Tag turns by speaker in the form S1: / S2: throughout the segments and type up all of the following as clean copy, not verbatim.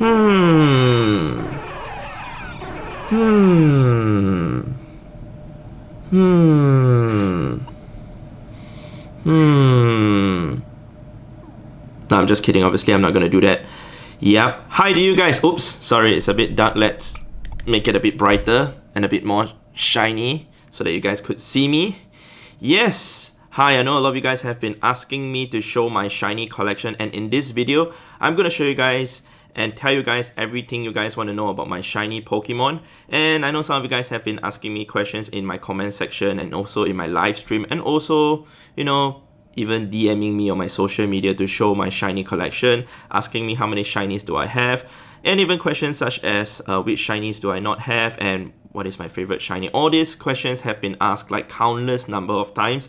S1: Hmm. Hmm. Hmm. Hmm. No, I'm just kidding. Obviously, I'm not gonna do that. Yep. Hi to you guys. Oops. Sorry, it's a bit dark. Let's make it a bit brighter and a bit more shiny so that you guys could see me. Yes. Hi, I know a lot of you guys have been asking me to show my shiny collection, and in this video, I'm gonna show you guys and tell you guys everything you guys want to know about my shiny Pokemon. And I know some of you guys have been asking me questions in my comment section and also in my live stream, and also, you know, even DMing me on my social media to show my shiny collection, asking me how many shinies do I have, and even questions such as which shinies do I not have and what is my favorite shiny. All these questions have been asked like countless number of times,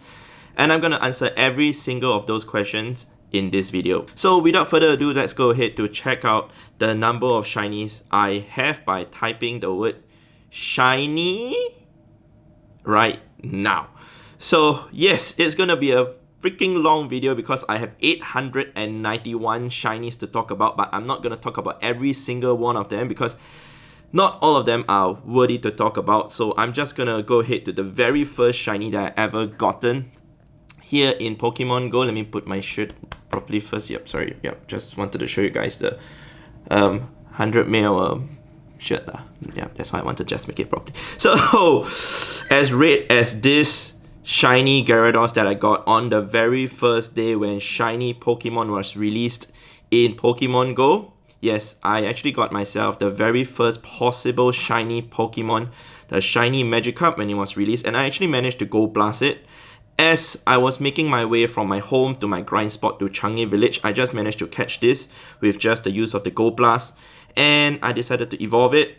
S1: and I'm gonna answer every single of those questions in this video. So without further ado, let's go ahead to check out the number of shinies I have by typing the word shiny right now. So yes, it's gonna be a freaking long video because I have 891 shinies to talk about, but I'm not gonna talk about every single one of them because not all of them are worthy to talk about. So I'm just gonna go ahead to the very first shiny that I ever gotten here in Pokemon Go. Let me put my shirt properly first. Yep, sorry. Yep, just wanted to show you guys the 100 mil shirt. Yeah, that's why I wanted to just make it properly. So, as red as this shiny Gyarados that I got on the very first day when shiny Pokemon was released in Pokemon Go. Yes, I actually got myself the very first possible shiny Pokemon, the shiny Magikarp, when it was released, and I actually managed to Gold Blast it. As I was making my way from my home to my grind spot to Changi Village, I just managed to catch this with just the use of the Gold Blast, and I decided to evolve it,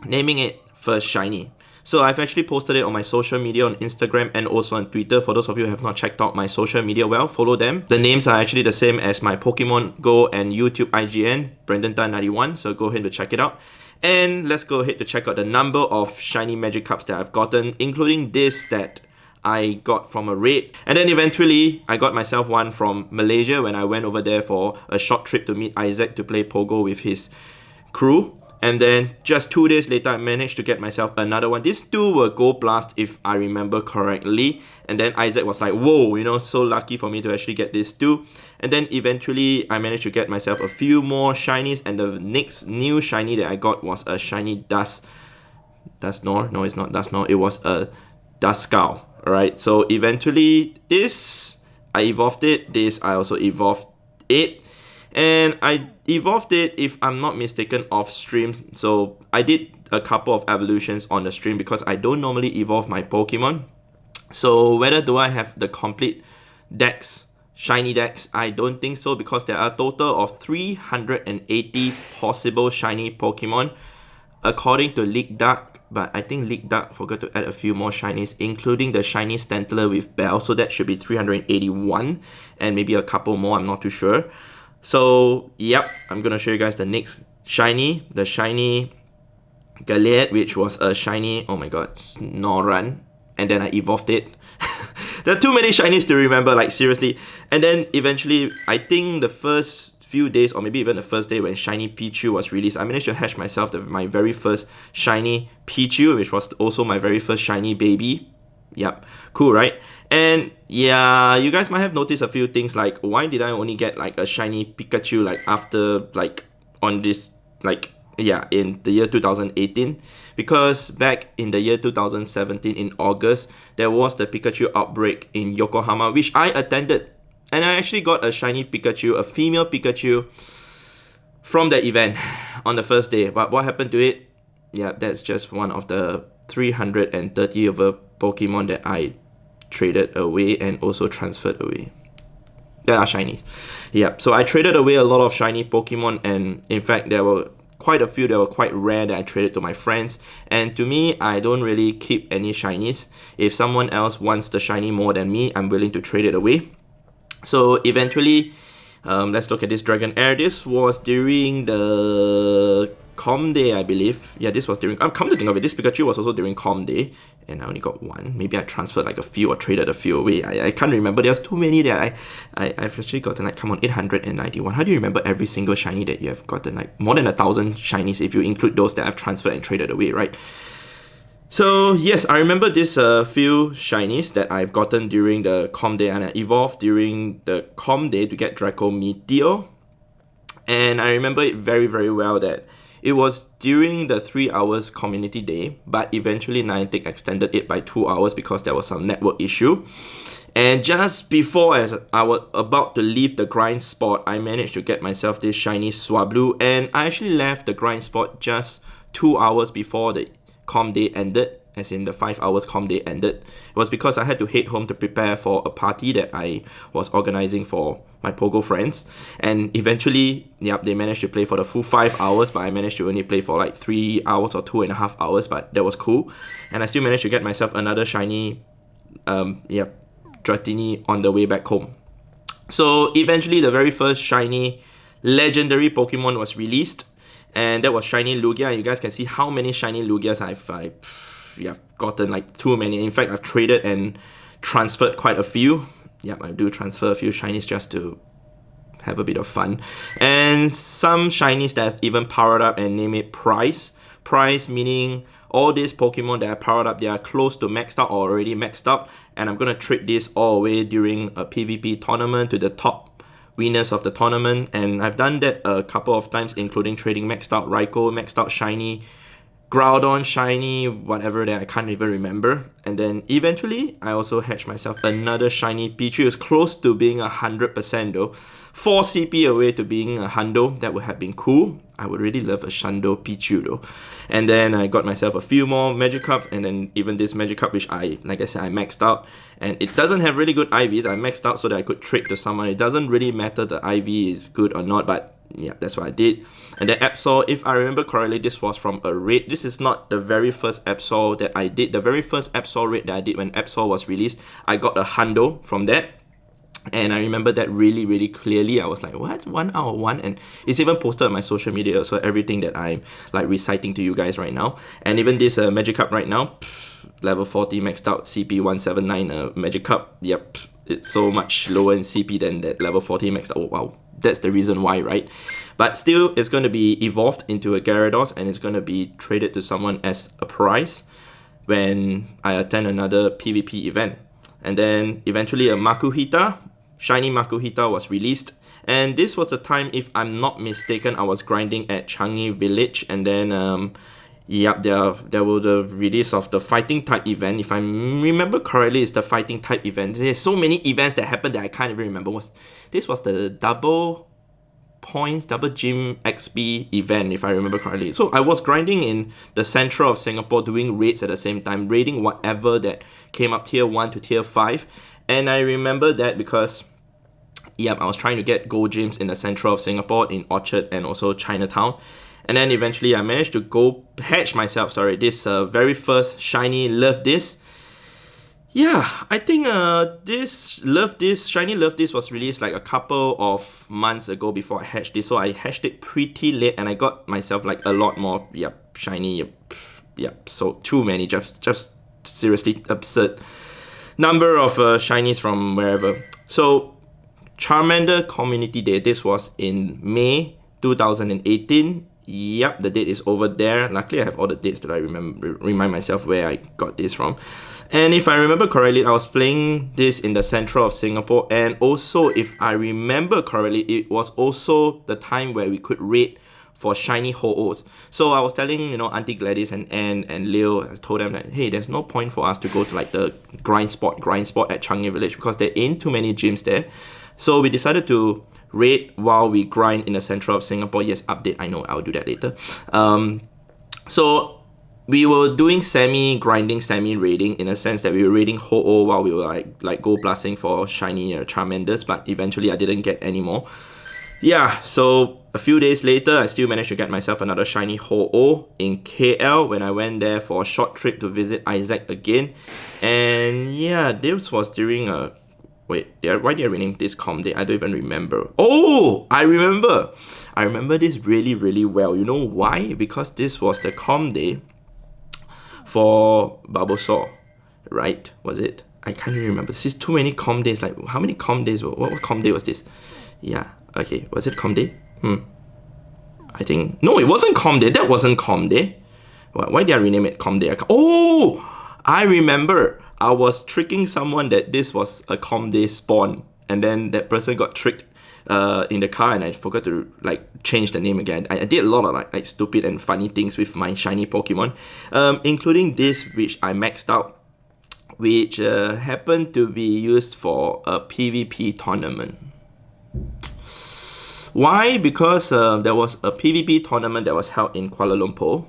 S1: naming it First Shiny. So I've actually posted it on my social media on Instagram and also on Twitter. For those of you who have not checked out my social media, well, follow them. The names are actually the same as my Pokemon Go and YouTube IGN, BRANDONTAN91, so go ahead to check it out. And let's go ahead to check out the number of shiny Magikarps that I've gotten, including this that I got from a raid. And then eventually, I got myself one from Malaysia when I went over there for a short trip to meet Isaac to play Pogo with his crew. And then just 2 days later, I managed to get myself another one. These two were Gold Blast, if I remember correctly. And then Isaac was like, whoa, you know, so lucky for me to actually get these two. And then eventually, I managed to get myself a few more shinies. And the next new shiny that I got was a shiny Dusknoir. No, it's not Dusknoir. It was a Duskull. Alright, so eventually this, I evolved it. This, I also evolved it. And I evolved it, if I'm not mistaken, off stream. So I did a couple of evolutions on the stream because I don't normally evolve my Pokemon. So whether do I have the complete decks, shiny decks? I don't think so because there are a total of 380 possible shiny Pokemon according to League Dark. But I think League Dark forgot to add a few more shinies, including the shiny Stantler with Bell. So that should be 381 and maybe a couple more, I'm not too sure. So, yep, I'm going to show you guys the next shiny. The shiny Galliard, which was a shiny, oh my god, Snorunt. And then I evolved it. There are too many shinies to remember, like seriously. And then eventually, I think the first few days or maybe even the first day when shiny Pichu was released, I managed to hatch myself my very first shiny Pichu, which was also my very first shiny baby. Yep, cool, right? And yeah, you guys might have noticed a few things like, why did I only get like a shiny Pikachu like after like on this like yeah in the year 2018? Because back in the year 2017 in August, there was the Pikachu outbreak in Yokohama, which I attended. And I actually got a shiny Pikachu, a female Pikachu, from the event on the first day. But what happened to it? Yeah, that's just one of the 330 over Pokemon that I traded away and also transferred away. That are shiny. Yeah, so I traded away a lot of shiny Pokemon, and in fact, there were quite a few that were quite rare that I traded to my friends. And to me, I don't really keep any shinies. If someone else wants the shiny more than me, I'm willing to trade it away. So eventually, let's look at this Dragon Air. This was during the Com Day, I believe. Yeah, this was during, come to think of it, this Pikachu was also during Com Day, and I only got one. Maybe I transferred like a few or traded a few away. I can't remember. There's too many that I've actually gotten, like, come on, 891. How do you remember every single shiny that you have gotten? Like more than 1,000 shinies if you include those that I've transferred and traded away, right? So yes, I remember this few shinies that I've gotten during the Com Day, and I evolved during the Com Day to get Draco Meteor. And I remember it very, very well that it was during the 3 hours community day, but eventually Niantic extended it by 2 hours because there was some network issue. And just before as I was about to leave the grind spot, I managed to get myself this shiny Swablu, and I actually left the grind spot just 2 hours before the Com Day ended, as in the 5 hours Com Day ended. It was because I had to head home to prepare for a party that I was organizing for my Pogo friends, and eventually, yep, they managed to play for the full 5 hours, but I managed to only play for like 3 hours or 2.5 hours, but that was cool. And I still managed to get myself another shiny, Dratini on the way back home. So eventually, the very first shiny legendary Pokemon was released, and that was shiny Lugia. You guys can see how many shiny Lugias I've gotten, like too many. In fact, I've traded and transferred quite a few. Yep, I do transfer a few shinies just to have a bit of fun. And some shinies that's even powered up and name it Prize. Prize meaning all these Pokemon that are powered up, they are close to maxed out or already maxed out. And I'm going to trade this all away during a PvP tournament to the top winners of the tournament. And I've done that a couple of times, including trading maxed out Raikou, maxed out shiny Groudon, shiny, whatever that I can't even remember. And then eventually, I also hatched myself another shiny Pichu. It's close to being 100% though. 4 CP away to being a Hundo. That would have been cool. I would really love a Shundo Pichu though. And then I got myself a few more Magikarps, and then even this Magikarp, which like I said, I maxed out. And it doesn't have really good IVs. I maxed out so that I could trade to someone. It doesn't really matter the IV is good or not, but yeah, that's what I did. And then Absol, if I remember correctly, this was from a raid. This is not the very first Absol that I did. The very first Absol raid that I did when Absol was released, I got a Hundo from that. And I remember that really, really clearly. I was like, what? 1 out of 1? And it's even posted on my social media, so everything that I'm like reciting to you guys right now. And even this Magikarp right now, level 40 maxed out CP 179 Magikarp. Yep, it's so much lower in CP than that level 40 maxed out. Oh wow, that's the reason why, right? But still, it's going to be evolved into a Gyarados, and it's going to be traded to someone as a prize when I attend another PvP event. And then eventually a Makuhita, shiny Makuhita was released. And this was the time, if I'm not mistaken, I was grinding at Changi Village. And then, there was the release of the fighting type event. If I remember correctly, it's the fighting type event. There's so many events that happened that I can't even remember. This was the double points, double gym XP event, if I remember correctly. So I was grinding in the central of Singapore, doing raids at the same time, raiding whatever that came up tier 1 to tier 5. And I remember that because I was trying to get gold gyms in the central of Singapore, in Orchard and also Chinatown. And then eventually I managed to go hatch myself, this very first shiny Love This. Yeah, I think this shiny Love This was released like a couple of months ago before I hatched this. So I hatched it pretty late, and I got myself like a lot more shiny. So too many, just seriously absurd number of shinies from wherever. So Charmander Community Day, this was in May 2018. Yep, the date is over there. Luckily, I have all the dates that I remind myself where I got this from. And if I remember correctly, I was playing this in the central of Singapore. And also, if I remember correctly, it was also the time where we could raid for shiny Ho-Ohs. So I was telling, Auntie Gladys and Anne and Leo, I told them that, hey, there's no point for us to go to like the grind spot at Changi Village because there ain't too many gyms there. So we decided to raid while we grind in the central of Singapore. Yes, update, I know, I'll do that later. So we were doing semi-grinding, semi-raiding in a sense that we were raiding Ho-Oh while we were like gold blasting for shiny Charmanders, but eventually I didn't get any more. Yeah, so a few days later, I still managed to get myself another shiny Ho-Oh in KL when I went there for a short trip to visit Isaac again. And yeah, this was during why did I rename this Com Day? I don't even remember. Oh, I remember. I remember this really, really well. You know why? Because this was the com day for Bulbasaur, right? Was it? I can't really remember. This is too many com days. Like, how many com days? What com day was this? Yeah, okay. Was it com day? I think... No, it wasn't com day. That wasn't com day. Why did I rename it com day? Oh! I remember. I was tricking someone that this was a com day spawn. And then that person got tricked in the car, and I forgot to like change the name again. I did a lot of like stupid and funny things with my shiny Pokemon, including this, which I maxed out, which happened to be used for a PvP tournament. Why? Because there was a PvP tournament that was held in Kuala Lumpur,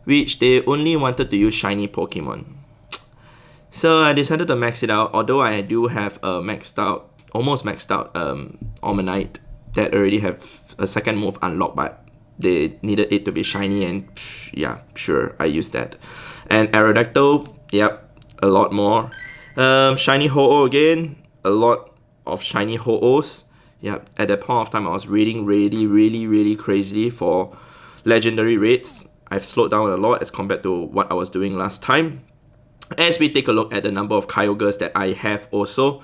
S1: which they only wanted to use shiny Pokemon. So I decided to max it out, although I do have a almost maxed out Omanyte that already have a second move unlocked, but they needed it to be shiny, and yeah, sure, I used that. And Aerodactyl, yep, a lot more. Shiny Ho-Oh again, a lot of shiny Ho-Ohs. Yep, at that point of time I was raiding really crazily for legendary raids. I've slowed down a lot as compared to what I was doing last time. As we take a look at the number of Kyogres that I have also,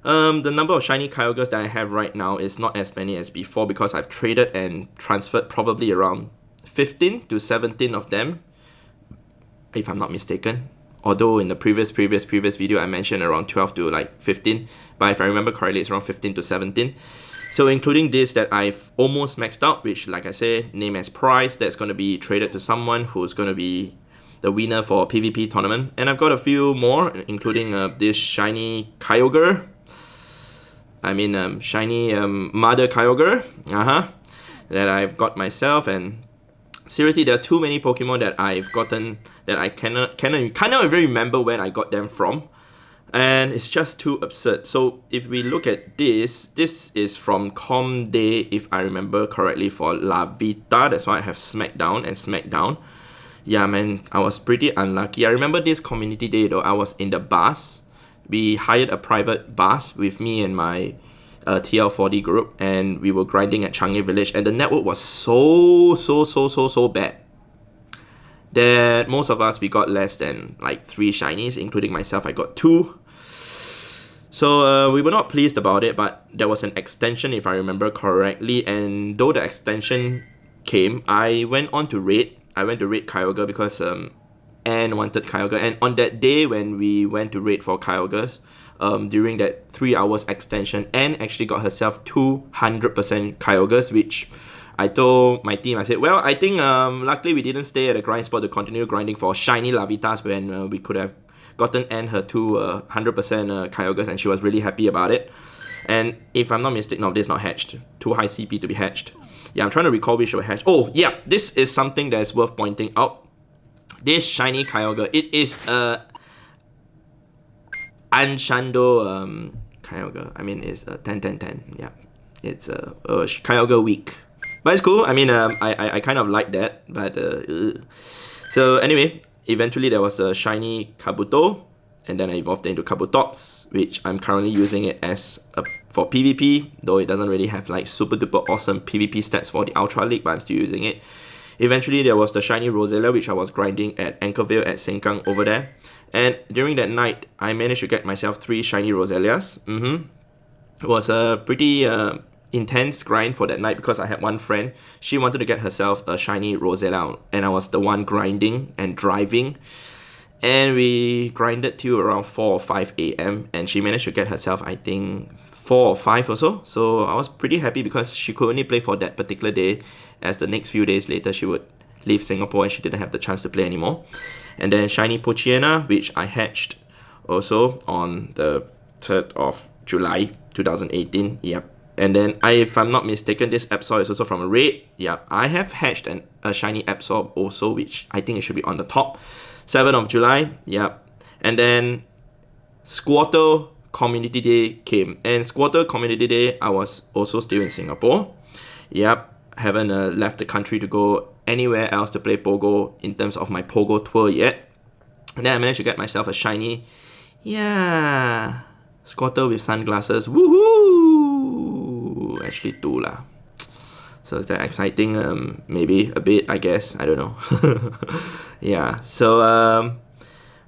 S1: the number of shiny Kyogres that I have right now is not as many as before, because I've traded and transferred probably around 15 to 17 of them, if I'm not mistaken. Although in the previous video I mentioned around 12 to like 15, but if I remember correctly it's around 15 to 17. So including this that I've almost maxed out, which like I said, name as prize, that's going to be traded to someone who's going to be the winner for a PvP tournament. And I've got a few more, including this shiny Kyogre. I mean shiny Mother Kyogre, that I've got myself. And seriously, there are too many Pokemon that I've gotten that I cannot even remember when I got them from, and it's just too absurd. So if we look at this is from Com Day, if I remember correctly, for La Vita. That's why I have Smackdown and Smackdown. Yeah, man, I was pretty unlucky. I remember this community day though, I was in the bus. We hired a private bus with me and my TL40 group, and we were grinding at Changi Village, and the network was so bad that most of us, we got less than like 3 shinies, including myself. I got 2. So we were not pleased about it, but there was an extension if I remember correctly, and though the extension came, I went on to raid. I went to raid Kyogre because Anne wanted Kyogre, and on that day when we went to raid for Kyogres, during that 3 hours extension, Anne actually got herself 200% Kyogres, which I told my team, I said, well, I think luckily we didn't stay at a grind spot to continue grinding for shiny Lavitas when we could have gotten Anne her 200% Kyogres, and she was really happy about it. And if I'm not mistaken, no, this is not hatched. Too high CP to be hatched. Yeah, I'm trying to recall which were hatched. Oh, yeah, this is something that is worth pointing out. This shiny Kyogre, it is a Anshando Kyogre. I mean, it's a 10-10-10. Yeah, it's a Kyogre weak. But it's cool. I mean, I kind of like that. But so anyway, eventually there was a shiny Kabuto, and then I evolved it into Kabutops, which I'm currently using it as for PvP, though it doesn't really have like super duper awesome PvP stats for the Ultra League, but I'm still using it. Eventually there was the shiny Roselia, which I was grinding at Anchorvale at Sengkang over there. And during that night, I managed to get myself 3 shiny Roselias. It was a pretty intense grind for that night because I had one friend. She wanted to get herself a shiny Roselia, and I was the one grinding and driving. And we grinded till around 4 or 5 a.m. and she managed to get herself, I think, 4 or 5 or so. So I was pretty happy because she could only play for that particular day, as the next few days later she would leave Singapore and she didn't have the chance to play anymore. And then shiny Pochiena, which I hatched also on the 3rd of July 2018. Yep. And then, if I'm not mistaken, this Absol is also from a raid. Yep. I have hatched a shiny Absol also, which I think it should be on the top. 7th of July. Yep. And then Squirtle Community Day came. And Squirtle Community Day, I was also still in Singapore. Yep. Haven't left the country to go anywhere else to play Pogo in terms of my Pogo tour yet. And then I managed to get myself a shiny, Squirtle with sunglasses. Woohoo! Actually 2 lah. So is that exciting? Maybe a bit, I guess. I don't know. Yeah, so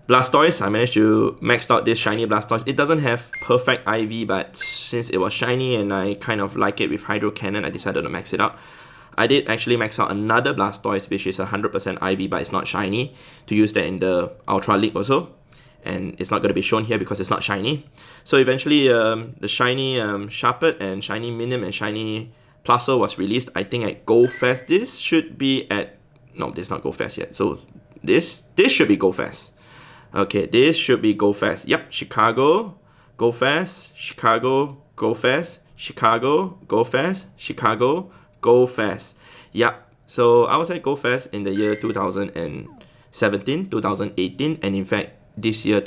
S1: Blastoise, I managed to max out this shiny Blastoise. It doesn't have perfect IV, but since it was shiny and I kind of like it with Hydro Cannon, I decided to max it out. I did actually max out another Blastoise, which is 100% IV, but it's not shiny, to use that in the Ultra League also. And it's not going to be shown here because it's not shiny. So eventually, the shiny Sharpet and shiny Minim and shiny Plasto was released, I think, at Go Fest. This should be at... No, this is not Go Fest yet. So this should be Go Fest. Okay, this should be Go Fest. Yep, Chicago, Go Fest, Chicago, Go Fest, Chicago, Go Fest, Chicago, Go Fest. Yep, so I was at Go Fest in the year 2017, 2018, and in fact, last year,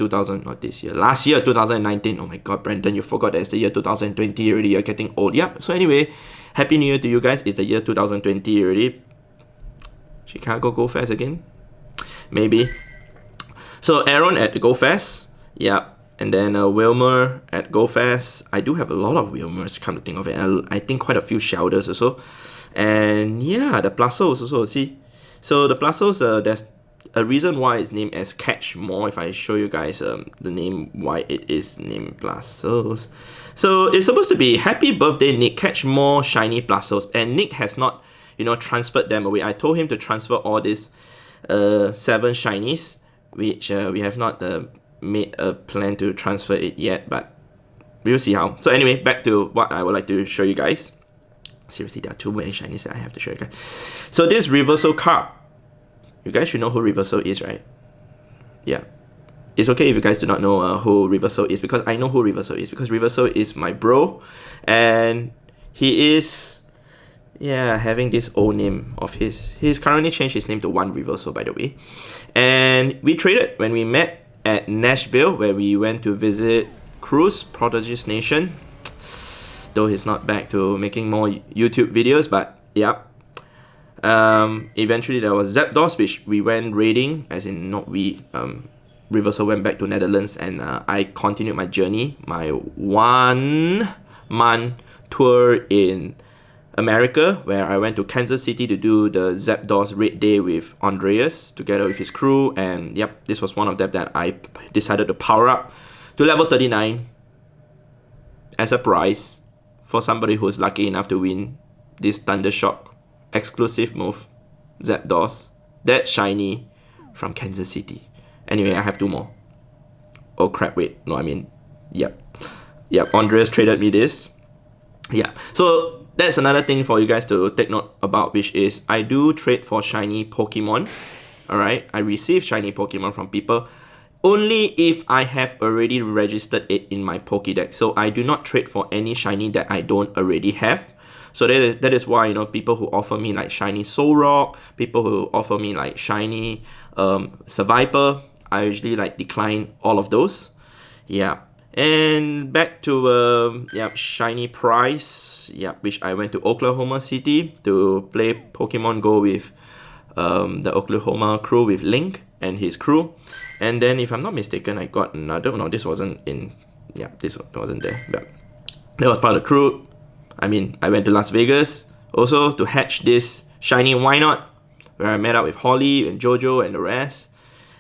S1: 2019. Oh my god, Brandon, you forgot that it's the year 2020 already. You're getting old. Yep, so anyway, Happy New Year to you guys. It's the year 2020 already. Chicago Go Fest again? Maybe. So Aaron at Go Fest, yep, and then Wilmer at Go Fest. I do have a lot of Wilmers, come to think of it. I think quite a few Shelders also, and yeah, the Plastos also. See, so the Plastos, there's a reason why it's named as Catch More. If I show you guys the name why it is named Plastos, so it's supposed to be Happy Birthday Nick, catch more shiny Plastos, and Nick has not, transferred them away. I told him to transfer all these 7 shinies, which we have not made a plan to transfer it yet, but we'll see how. So anyway, back to what I would like to show you guys. Seriously, there are too many shinies that I have to show you guys. So this Reversal card, you guys should know who Reversal is, right? Yeah. It's okay if you guys do not know who Reversal is, because I know who Reversal is, because Reversal is my bro, and he is... yeah, having this old name of his. He's currently changed his name to One Reversal, by the way. And we traded when we met at Nashville, where we went to visit Cruz, Prodigy's Nation. Though he's not back to making more YouTube videos, but yeah. Eventually there was Zapdos, which we went raiding, as in not we, Reversal went back to Netherlands, and I continued my journey, my 1-month tour in America, where I went to Kansas City to do the Zapdos raid day with Andreas together with his crew, and yep, this was one of them that I decided to power up to level 39 as a prize for somebody who's lucky enough to win this Thundershock exclusive move, Zapdos, that's shiny from Kansas City. Anyway, I have 2 more. Oh crap, wait, no, I mean, yep, Andreas traded me this. Yeah, so that's another thing for you guys to take note about, which is I do trade for shiny Pokemon. Alright, I receive shiny Pokemon from people only if I have already registered it in my Pokédex. So I do not trade for any shiny that I don't already have. So that is why, people who offer me like shiny Solrock, people who offer me like shiny Survivor, I usually like decline all of those. Yeah. And back to shiny prize, which I went to Oklahoma City to play Pokemon Go with the Oklahoma crew, with Link and his crew. And then, if I'm not mistaken, I got another. No, this wasn't in. Yeah, this wasn't there. But that was part of the crew. I mean, I went to Las Vegas also to hatch this shiny Why Not, where I met up with Holly and Jojo and the rest.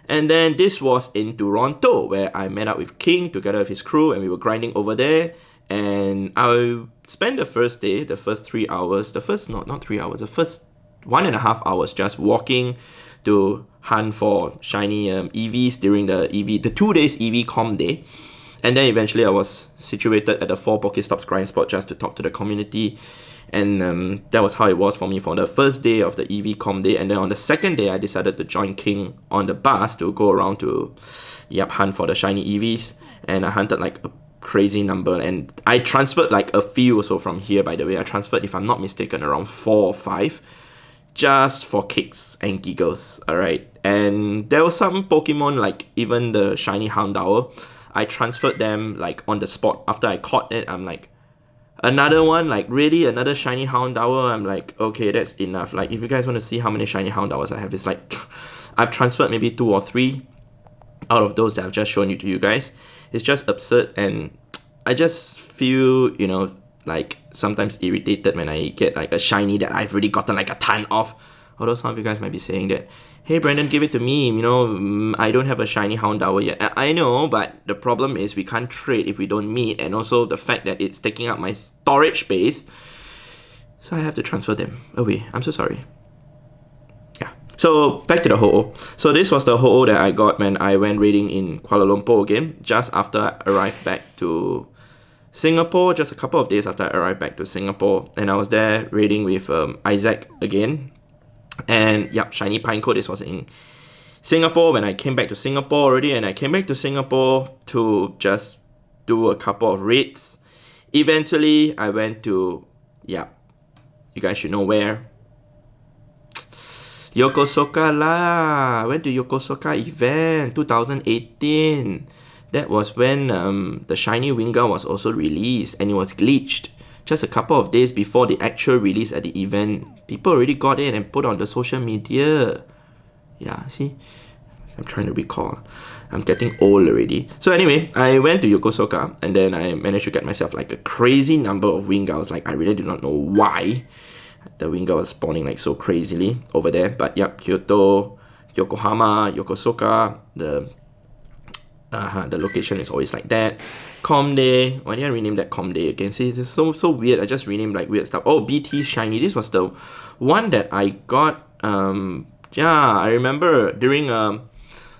S1: And then this was in Toronto, where I met up with King together with his crew, and we were grinding over there. And I spent the first day, the first 3 hours, the first 1.5 hours just walking to hunt for shiny EVs during the 2 days EV Com day. And then eventually I was situated at the 4 Pokestops grind spot just to talk to the community. And that was how it was for me for the first day of the EV Com day. And then on the second day, I decided to join King on the bus to go around to hunt for the shiny EVs. And I hunted like a crazy number. And I transferred like a few also from here, by the way. I transferred, if I'm not mistaken, around 4 or 5. Just for kicks and giggles, alright? And there were some Pokemon, like even the shiny Houndour, I transferred them like on the spot. After I caught it, I'm like, another one, like really another shiny Houndour. I'm like, okay, that's enough. Like, if you guys want to see how many shiny Houndours I have, it's like I've transferred maybe 2 or 3 out of those that I've just shown you to you guys. It's just absurd, and I just feel, like sometimes irritated when I get like a shiny that I've already gotten like a ton of. Although some of you guys might be saying that, hey Brandon, give it to me, you know, I don't have a shiny Houndour yet. I know, but the problem is we can't trade if we don't meet, and also the fact that it's taking up my storage space, so I have to transfer them away. I'm so sorry. Yeah. So back to the ho-oh. So this was the ho-oh that I got when I went raiding in Kuala Lumpur again, just after I arrived back to Singapore, just a couple of days after I arrived back to Singapore, and I was there raiding with Isaac again. And yep, shiny Pineco. This was in Singapore when I came back to Singapore already, and I came back to Singapore to just do a couple of raids. Eventually, I went to, yep, you guys should know where. Yokosuka lah. I went to Yokosuka event 2018. That was when the shiny Wingull was also released, and it was glitched. Just a couple of days before the actual release at the event, people already got it and put on the social media. Yeah, see? I'm trying to recall. I'm getting old already. So anyway, I went to Yokosuka, and then I managed to get myself like a crazy number of Wingulls. Like, I really do not know why the Wingull was spawning like so crazily over there. But yep, Kyoto, Yokohama, Yokosuka, the location is always like that. Comday. Why did I rename that Comday again? See, this is so weird. I just renamed like weird stuff. Oh, BT Shiny. This was the one that I got. Yeah, I remember during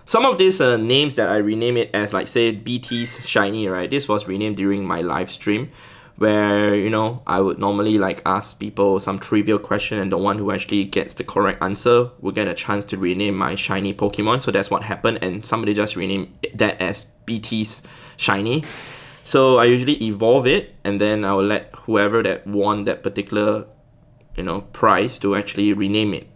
S1: some of these names that I rename it as, like say BT's Shiny, right? This was renamed during my live stream, where, you know, I would normally like ask people some trivial question, and the one who actually gets the correct answer will get a chance to rename my shiny Pokemon. So that's what happened, and somebody just renamed that as BT's Shiny. So I usually evolve it, and then I will let whoever that won that particular, you know, prize to actually rename it.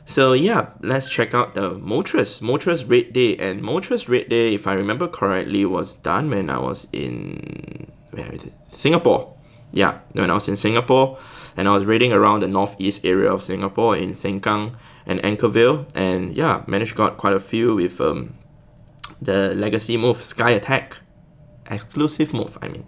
S1: So yeah, let's check out the Moltres Raid Day. And Moltres Raid Day, if I remember correctly, was done when I was in, where is it? Singapore. Yeah, when I was in Singapore, and I was raiding around the northeast area of Singapore in Sengkang and Anchorvale, and yeah, managed to got quite a few with the legacy move, Sky Attack. Exclusive move, I mean.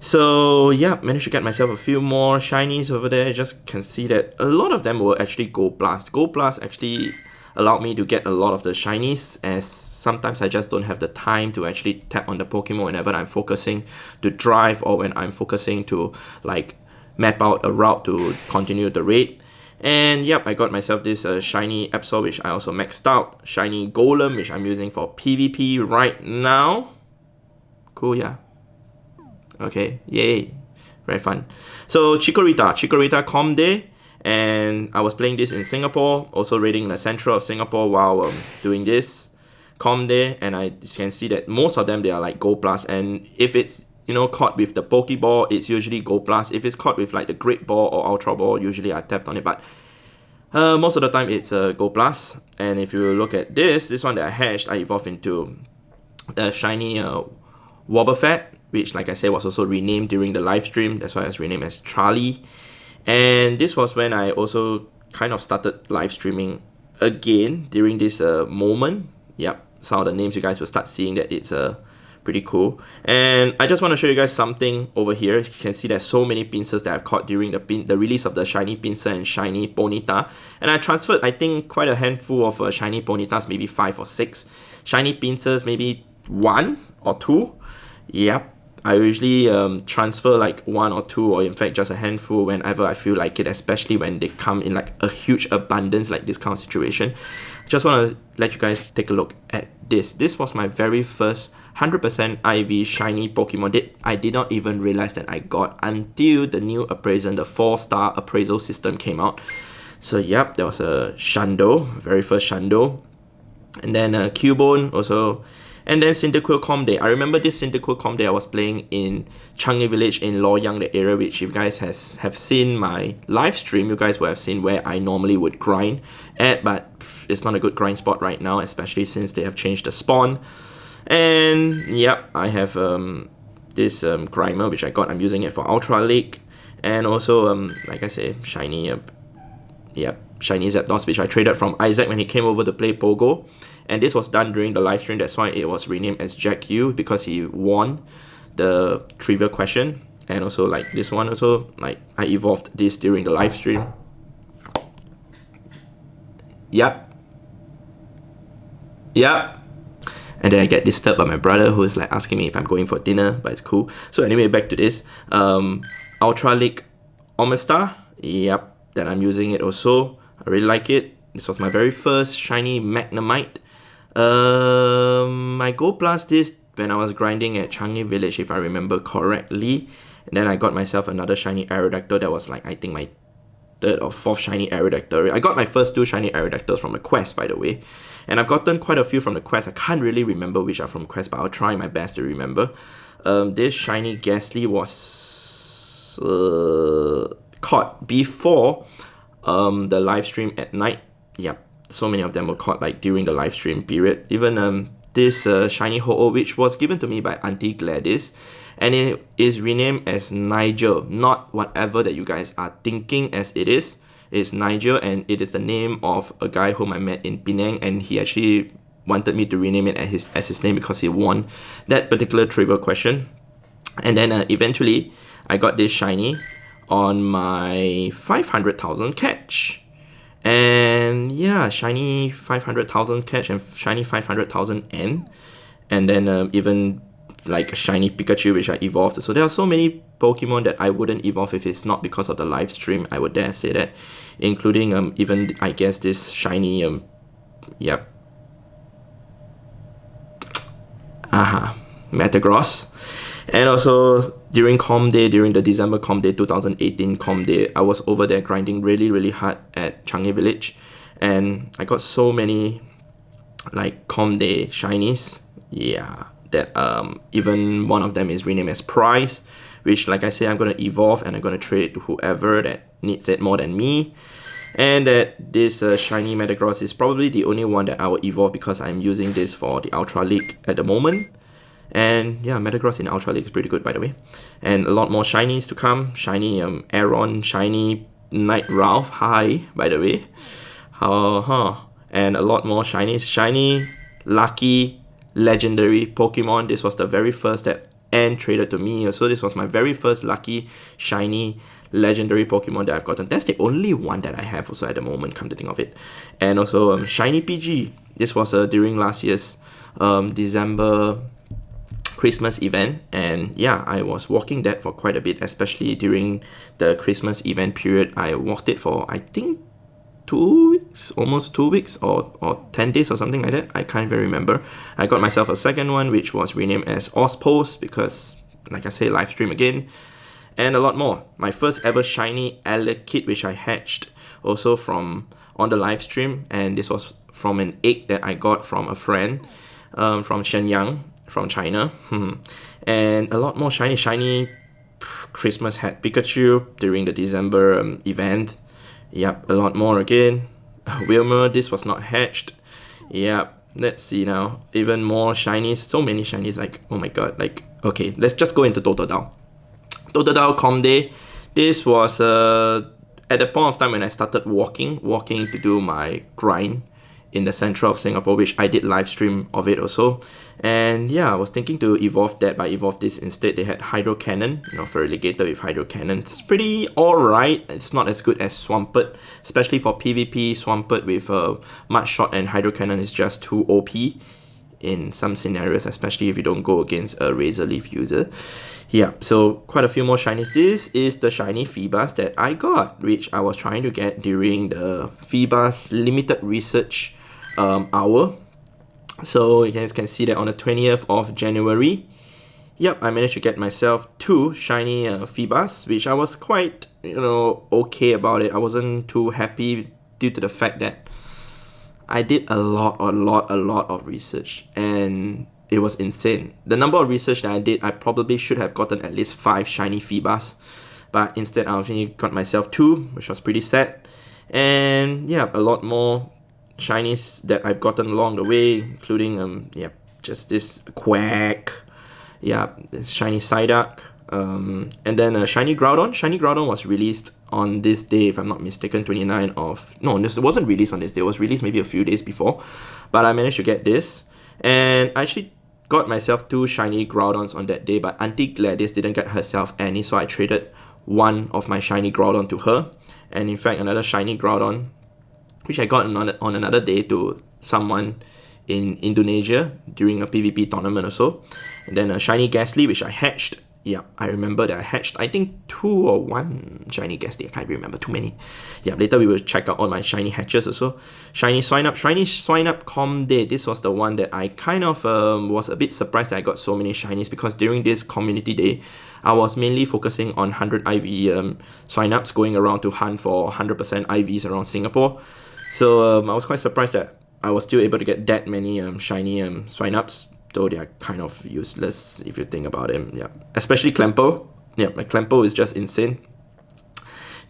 S1: So yeah, managed to get myself a few more shinies over there. Just can see that a lot of them were actually Gold Blast. Gold Blast actually allowed me to get a lot of the shinies, as sometimes I just don't have the time to actually tap on the Pokemon whenever I'm focusing to drive, or when I'm focusing to like map out a route to continue the raid. And yep, I got myself this shiny Absol, which I also maxed out. Shiny Golem, which I'm using for PvP right now. Cool, yeah. Okay, yay. Very fun. So Chikorita Comday, and I was playing this in Singapore, also raiding in the central of Singapore while doing this Comday, and I can see that most of them, they are like Gold Plus, and if it's, you know, caught with the Pokeball, it's usually Gold Plus. If it's caught with like the Great Ball or Ultra Ball, usually I tapped on it, but most of the time it's Gold Plus. And if you look at this one that I hatched, I evolved into the shiny Wobbuffet, which, like I said, was also renamed during the live stream. That's why I was renamed as Charlie. And this was when I also kind of started live streaming again during this moment. Yep, some of the names you guys will start seeing that it's pretty cool. And I just want to show you guys something over here. You can see there's so many pincers that I've caught during the release of the shiny Pinsir and shiny Ponyta. And I transferred, I think, quite a handful of shiny Ponytas, maybe 5 or 6. Shiny Pinsirs, maybe 1 or 2. Yep. I usually transfer like 1 or 2, or in fact just a handful whenever I feel like it, especially when they come in like a huge abundance like this kind of situation. Just want to let you guys take a look at this. This was my very first 100% IV shiny Pokemon that I did not even realize that I got until the new appraisal, the 4-star appraisal system came out. So yep, there was a Shundo, very first Shundo. And then Cubone also. And then Cyndaquil Comday. I remember this Cyndaquil Comday I was playing in Changi Village in Loyang, the area, which if you guys have seen my live stream, you guys will have seen where I normally would grind at, but it's not a good grind spot right now, especially since they have changed the spawn. And yep, I have this Grimer, which I got. I'm using it for Ultra League. And also, like I say, shiny Zapdos, which I traded from Isaac when he came over to play Pogo. And this was done during the live stream. That's why it was renamed as Jack Yu, because he won the trivia question. And also like this one also, like I evolved this during the live stream. Yep. And then I get disturbed by my brother, who is like asking me if I'm going for dinner, but it's cool. So anyway, back to this. Ultra League Omastar. Yep, that I'm using it also. I really like it. This was my very first shiny Magnemite. I Go Plus this when I was grinding at Changi Village, if I remember correctly. And then I got myself another shiny Aerodactyl. That was like, I think, my third or fourth shiny Aerodactyl. I got my first 2 shiny Aerodactyls from a quest, by the way. And I've gotten quite a few from the quest. I can't really remember which are from quest, but I'll try my best to remember. This shiny Ghastly was caught before the live stream at night. Yep, so many of them were caught like during the live stream period. Even this shiny Ho-Oh, which was given to me by Auntie Gladys, and it is renamed as Nigel, not whatever that you guys are thinking as it is. It's Nigel, and it is the name of a guy whom I met in Penang, and he actually wanted me to rename it as his name because he won that particular trivia question. And then eventually I got this shiny on my 500,000 catch. And yeah, shiny 500,000 catch and shiny 500,000 N. And then even like a shiny Pikachu, which I evolved. So there are so many Pokemon that I wouldn't evolve if it's not because of the live stream, I would dare say that. Including even, I guess, this shiny, yep. Metagross. And also during Com Day, during the December Com Day 2018 Com Day, I was over there grinding really hard at Changi Village, and I got so many like Com Day shinies. Yeah, that even one of them is renamed as Prize, which, like I say, I'm gonna evolve and I'm gonna trade to whoever that needs it more than me. And that this shiny Metagross is probably the only one that I will evolve because I'm using this for the Ultra League at the moment. And yeah, Metagross in Ultra League is pretty good, by the way. And a lot more shinies to come. Shiny Aeron, shiny Night Ralph, hi, by the way. And a lot more shinies. Shiny, lucky, legendary Pokemon. This was the very first that Anne traded to me. So this was my very first lucky, shiny, legendary Pokemon that I've gotten. That's the only one that I have also at the moment, come to think of it. And also shiny PG. This was during last year's December Christmas event, and yeah, I was walking that for quite a bit, especially during the Christmas event period. I walked it for, I think, 2 weeks, almost 2 weeks, or 10 days or something like that. I can't even remember. I got myself a second one, which was renamed as Ozpost because, like I say, live stream again, and a lot more. My first ever shiny Elekid, which I hatched also from on the live stream, and this was from an egg that I got from a friend from Shenyang, from China. And a lot more shiny Christmas hat Pikachu during the December event. Yep, a lot more again. Wilmer, this was not hatched. Yep, let's see now. Even more shinies, so many shinies, like, oh my god, like, okay, let's just go into Totodile. Totodile Com Day, this was at the point of time when I started walking to do my grind in the central of Singapore, which I did live stream of it also. And yeah, I was thinking to evolve that, but I evolved this instead. They had Hydro Cannon, for Regator with Hydro Cannon. It's pretty alright. It's not as good as Swampert, especially for PvP. Swampert with Mud Shot and Hydro Cannon is just too OP in some scenarios, especially if you don't go against a Razor Leaf user. Yeah, so quite a few more shinies. This is the shiny Feebas that I got, which I was trying to get during the Feebas limited research hour. So you guys can see that on the 20th of January, yep, I managed to get myself 2 shiny Feebas, which I was quite, okay about it. I wasn't too happy due to the fact that I did a lot of research, and it was insane. The number of research that I did, I probably should have gotten at least 5 shiny Feebas, but instead I only got myself 2, which was pretty sad. And yeah, a lot more shinies that I've gotten along the way, including just this Quack, this shiny Psyduck, and then a shiny Groudon. Shiny Groudon was released on this day, if I'm not mistaken, 29 of... No, this wasn't released on this day. It was released maybe a few days before, but I managed to get this, and I actually got myself 2 shiny Groudons on that day, but Auntie Gladys didn't get herself any, so I traded one of my shiny Groudon to her. And in fact, another shiny Groudon, which I got on another day to someone in Indonesia during a PvP tournament or so. And then a shiny Ghastly, which I hatched. Yeah, I remember that I hatched, I think 2 or 1 shiny Ghastly. I can't remember, too many. Yeah, later we will check out all my shiny hatches also. Shiny Swinub Comday. This was the one that I kind of was a bit surprised that I got so many shinies, because during this community day, I was mainly focusing on 100 IV Swinubs, going around to hunt for 100% IVs around Singapore. So I was quite surprised that I was still able to get that many shiny Swinubs, though they are kind of useless if you think about them. Yeah, especially Clempo. Yeah, my Clempo is just insane.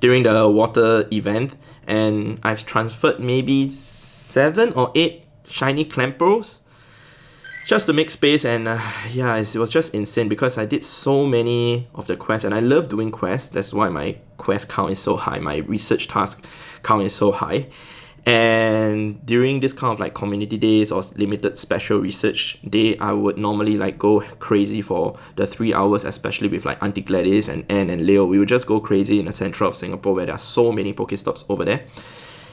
S1: During the water event, and I've transferred maybe 7 or 8 shiny Klempos just to make space, and yeah, it was just insane because I did so many of the quests, and I love doing quests. That's why my quest count is so high, my research task count is so high. And during this kind of like community days or limited special research day, I would normally like go crazy for the 3 hours, especially with like Auntie Gladys and Anne and Leo. We would just go crazy in the central of Singapore where there are so many Pokestops over there.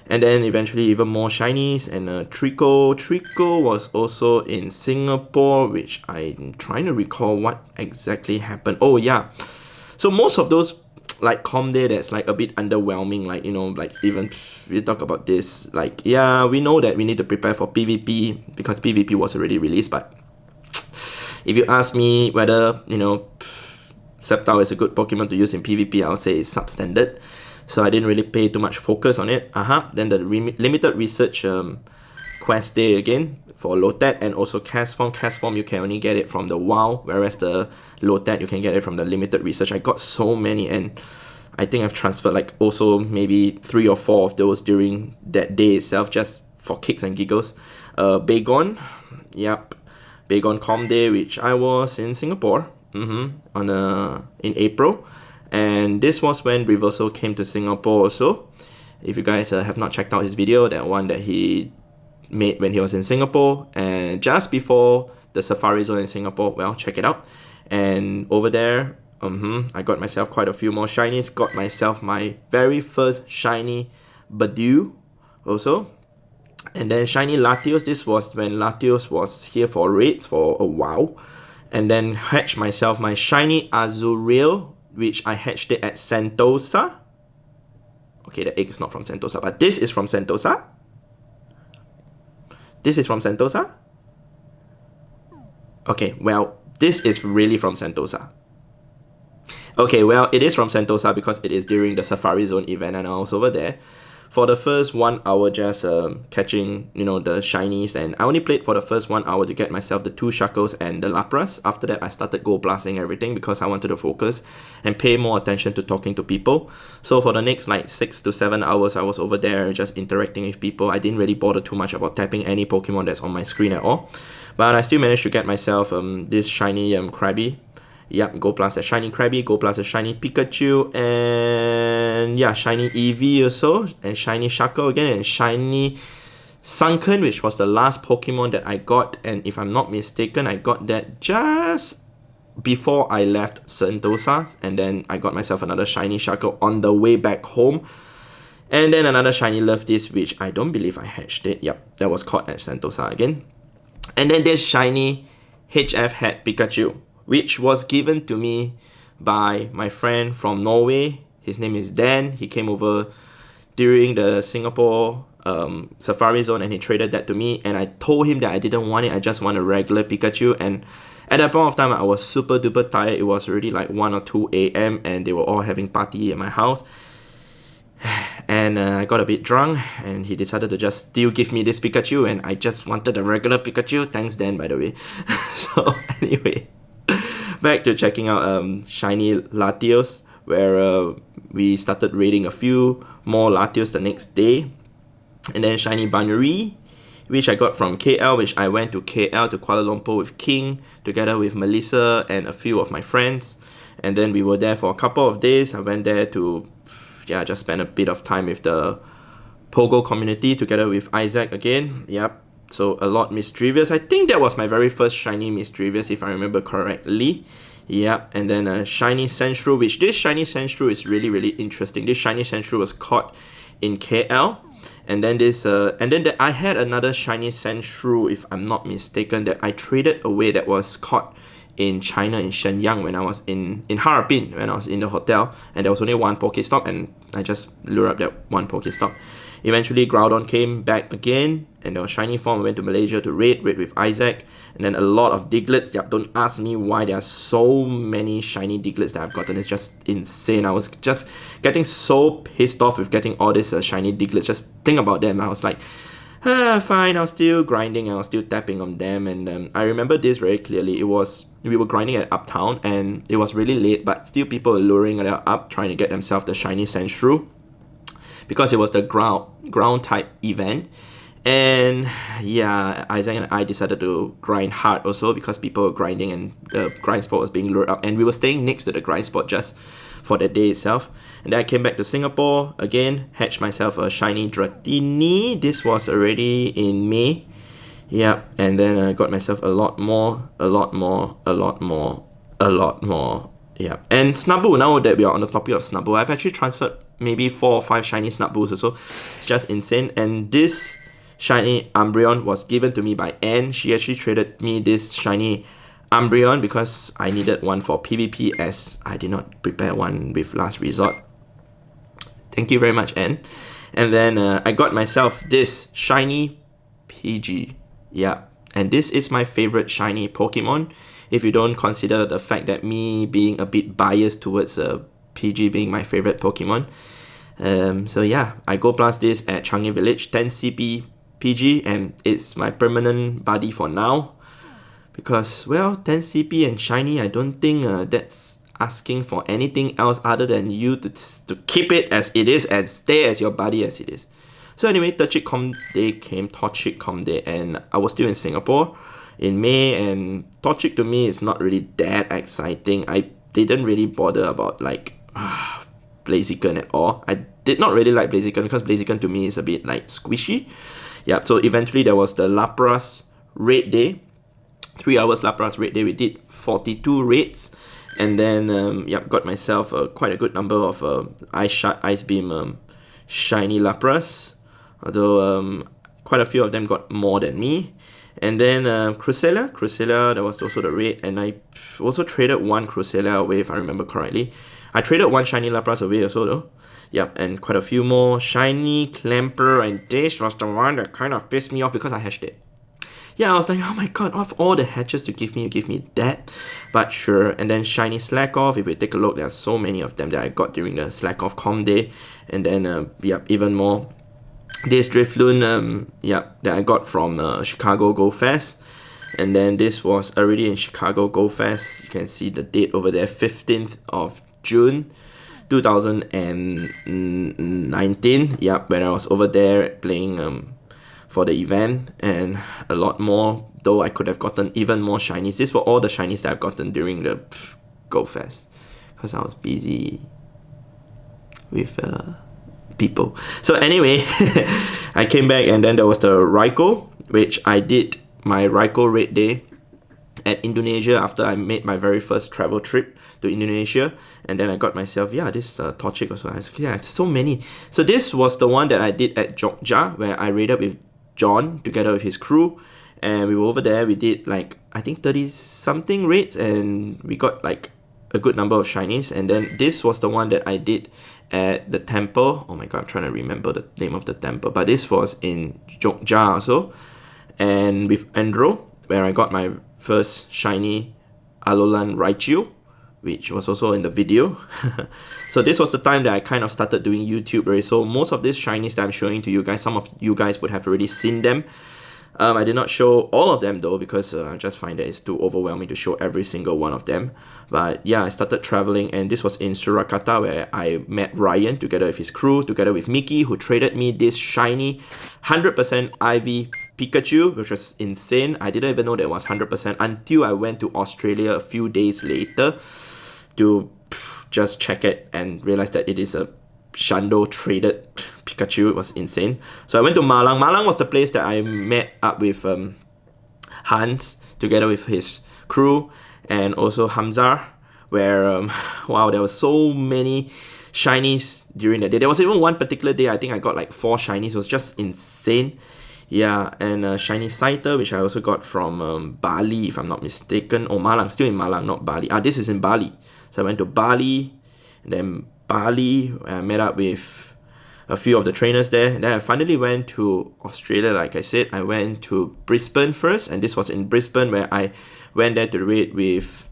S1: And then eventually even more shinies, and Trico. Trico was also in Singapore, which I'm trying to recall what exactly happened. Oh yeah, so most of those like com day that's like a bit underwhelming, like, you know, like even we talk about this, like, yeah, we know that we need to prepare for PvP because PvP was already released, but if you ask me whether, you know, Sceptile is a good Pokemon to use in PvP, I'll say it's substandard. So I didn't really pay too much focus on it. Then the limited research quest day again for Lotet, and also Castform. Castform you can only get it from the WoW, whereas the Lotet you can get it from the limited research. I got so many, and I think I've transferred like also maybe 3 or 4 of those during that day itself, just for kicks and giggles. Baygon, yep, Baygon Com Day, which I was in Singapore in April, and this was when Reversal came to Singapore also. If you guys have not checked out his video, that one that he made when he was in Singapore, and just before the Safari Zone in Singapore, well, check it out. And over there, I got myself quite a few more shinies. Got myself my very first shiny Badoo also. And then shiny Latios. This was when Latios was here for raids for a while. And then hatched myself my shiny Azurill, which I hatched it at Sentosa. Okay, the egg is not from Sentosa, but this is from Sentosa. This is from Sentosa? Okay, well, this is really from Sentosa. Okay, well, it is from Sentosa because it is during the Safari Zone event, and I was over there for the first 1 hour just catching, you know, the shinies, and I only played for the first 1 hour to get myself the 2 Shackles and the Lapras. After that, I started gold blasting everything because I wanted to focus and pay more attention to talking to people. So for the next like 6 to 7 hours, I was over there just interacting with people. I didn't really bother too much about tapping any Pokemon that's on my screen at all. But I still managed to get myself this shiny Krabby. Yep, Go plus a shiny Krabby, Go plus a shiny Pikachu, and yeah, shiny Eevee also, and shiny Shackle again, and shiny Sunken, which was the last Pokemon that I got, and if I'm not mistaken, I got that just before I left Sentosa, and then I got myself another shiny Shackle on the way back home, and then another shiny Lefties, which I don't believe I hatched it. Yep, that was caught at Sentosa again. And then this shiny HF Hat Pikachu, which was given to me by my friend from Norway. His name is Dan. He came over during the Singapore Safari Zone and he traded that to me, and I told him that I didn't want it, I just want a regular Pikachu. And at that point of time, I was super duper tired. It was already like 1 or 2 a.m. and they were all having party at my house. And I got a bit drunk, and he decided to just still give me this Pikachu, and I just wanted a regular Pikachu. Thanks, Dan, by the way. So anyway, back to checking out shiny Latios, where we started raiding a few more Latios the next day. And then shiny Banuri, which I got from KL, which I went to KL to Kuala Lumpur with King, together with Melissa and a few of my friends. And then we were there for a couple of days. I went there to just spend a bit of time with the Pogo community, together with Isaac again. Yep, so a lot Mischievous. I think that was my very first shiny Mischievous, if I remember correctly. Yeah, and then a shiny Sandshrew, which this shiny Sandshrew is really, really interesting. This shiny Sandshrew was caught in KL. And then I had another shiny Sandshrew, if I'm not mistaken, that I traded away, that was caught in China, in Shenyang, when I was in Harbin, when I was in the hotel, and there was only one Pokestop, and I just lured up that one Pokestop. Eventually, Groudon came back again, and there was shiny form. I went to Malaysia to raid with Isaac, and then a lot of Diglets. Yeah, don't ask me why there are so many shiny Diglets that I've gotten. It's just insane. I was just getting so pissed off with getting all these shiny Diglets. Just think about them. I was like, fine. I was still grinding. I was still tapping on them, and I remember this very clearly. We were grinding at Uptown, and it was really late, but still people were luring it up, trying to get themselves the shiny Sandshrew, because it was the ground type event. And yeah, Isaac and I decided to grind hard also, because people were grinding and the grind spot was being lured up, and we were staying next to the grind spot just for that day itself. And then I came back to Singapore again, hatched myself a shiny Dratini. This was already in May. Yeah, and then I got myself a lot more. Yeah, and Snubbull, now that we are on the topic of Snubbull, I've actually transferred maybe 4 or 5 shiny Snubbulls or so. It's just insane. And this shiny Umbreon was given to me by Anne. She actually traded me this shiny Umbreon because I needed one for PvP, as I did not prepare one with Last Resort. Thank you very much, Anne. And then I got myself this shiny PG. Yeah, and this is my favorite shiny Pokemon, if you don't consider the fact that me being a bit biased towards PG being my favorite Pokemon. So yeah, I go plus this at Changi Village, 10 CP PG, and it's my permanent buddy for now. Because, well, 10 CP and shiny, I don't think that's asking for anything else other than you to keep it as it is and stay as your buddy as it is. So anyway, Torchic Com Day came, Torchic Com Day, and I was still in Singapore in May, and Torchic to me is not really that exciting. I didn't really bother about like Blaziken at all. I did not really like Blaziken because Blaziken to me is a bit like squishy. Yeah, so eventually there was the Lapras raid day. 3 hours Lapras raid day. We did 42 raids, and then got myself quite a good number of Ice Shot, Ice Beam shiny Lapras. Although quite a few of them got more than me. And then Crusalia, that was also the raid, and I also traded one Crusalia away, if I remember correctly. I traded one shiny Lapras away also though. Yep, and quite a few more. Shiny Clamper, and this was the one that kind of pissed me off because I hatched it. Yeah, I was like, oh my god, of all the hatches to give me, you give me that. But sure. And then shiny Slackoff, if we take a look, there are so many of them that I got during the Slackoff Com Day. And then, even more. This Drifloon, that I got from Chicago Go Fest. And then this was already in Chicago Go Fest. You can see the date over there, 15th of June 2019. When I was over there playing for the event, and a lot more, though I could have gotten even more shinies. These were all the shinies that I've gotten during the Go Fest, because I was busy with people. So anyway, I came back, and then there was the Raikou, which I did my Raikou raid day at Indonesia after I made my very first travel trip to Indonesia. And then I got myself, this Torchic also. I was like, so many. So this was the one that I did at Jogja, where I raided with John together with his crew. And we were over there, we did like, I think 30 something raids, and we got like a good number of shinies. And then this was the one that I did at the temple. Oh my god, I'm trying to remember the name of the temple, but this was in Jogja also, and with Andro, where I got my first shiny Alolan Raichu, which was also in the video. So this was the time that I kind of started doing YouTube, right? So most of these shinies that I'm showing to you guys, some of you guys would have already seen them. I did not show all of them though, because I just find that it's too overwhelming to show every single one of them. But yeah, I started traveling, and this was in Surakarta, where I met Ryan together with his crew, together with Mickey, who traded me this shiny 100% Ivy Pikachu, which was insane. I didn't even know that it was 100% until I went to Australia a few days later to just check it and realize that it is a Shundos traded Pikachu. Pikachu. It was insane. So I went to Malang. Malang was the place that I met up with Hans, together with his crew, and also Hamza, where, wow, there were so many shinies during the day. There was even one particular day, I think I got like 4 shinies. It was just insane. Yeah, and shiny Scyther, which I also got from Bali, if I'm not mistaken. Oh, Malang, still in Malang, not Bali. This is in Bali. So I went to Bali, and then Bali, I met up with a few of the trainers there. And then I finally went to Australia, like I said. I went to Brisbane first, and this was in Brisbane where I went there to raid with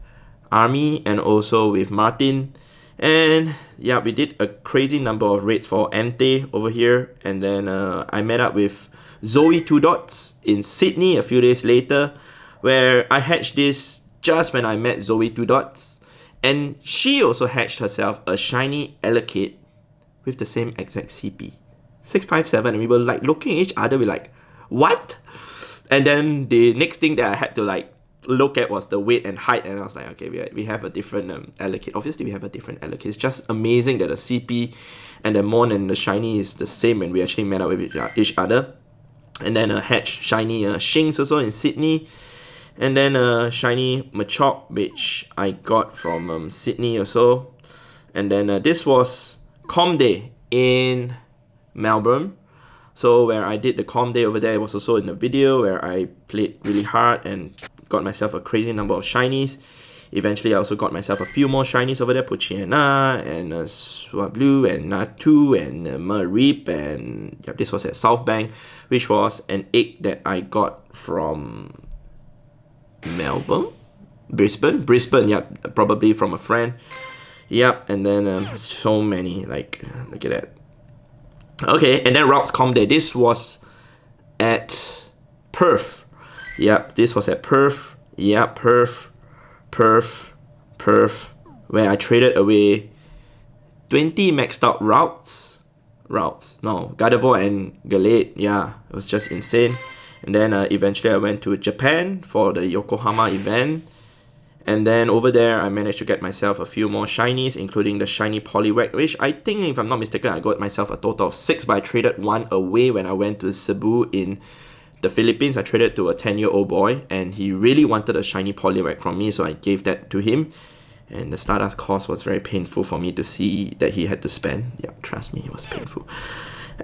S1: Army and also with Martin. And yeah, we did a crazy number of raids for Ante over here. And then I met up with Zoe 2 Dots in Sydney a few days later, where I hatched this just when I met Zoe 2 Dots. And she also hatched herself a shiny Elekid with the same exact CP. 657, and we were like looking at each other, we're like, what? And then the next thing that I had to like look at was the weight and height, and I was like, okay, we have a different Elekid. Obviously we have a different Elekid. It's just amazing that the CP and the Mon and the shiny is the same when we actually met up with each other. And then a hatch shiny Shinx also in Sydney. And then a shiny Machop, which I got from Sydney also. And then this was Com Day in Melbourne. So where I did the Com Day over there, it was also in the video where I played really hard and got myself a crazy number of shinies. Eventually I also got myself a few more shinies over there, Poochyena and Swablu and Natu and Mareep, and yeah, this was at South Bank, which was an egg that I got from Melbourne? Brisbane, yeah, probably from a friend. Yep, and then so many, like, look at that. Okay, and then Routes Com Day. This was at Perth. Yep, this was at Perth. Yep, Perth, where I traded away 20 maxed out routes. No, Gardevoir and Galate. Yeah, it was just insane. And then eventually I went to Japan for the Yokohama event. And then over there, I managed to get myself a few more shinies, including the shiny Poliwag, which I think, if I'm not mistaken, I got myself a total of 6, but I traded one away when I went to Cebu in the Philippines. I traded to a 10-year-old boy, and he really wanted a shiny Poliwag from me, so I gave that to him. And the Stardust cost was very painful for me to see that he had to spend. Yeah, trust me, it was painful.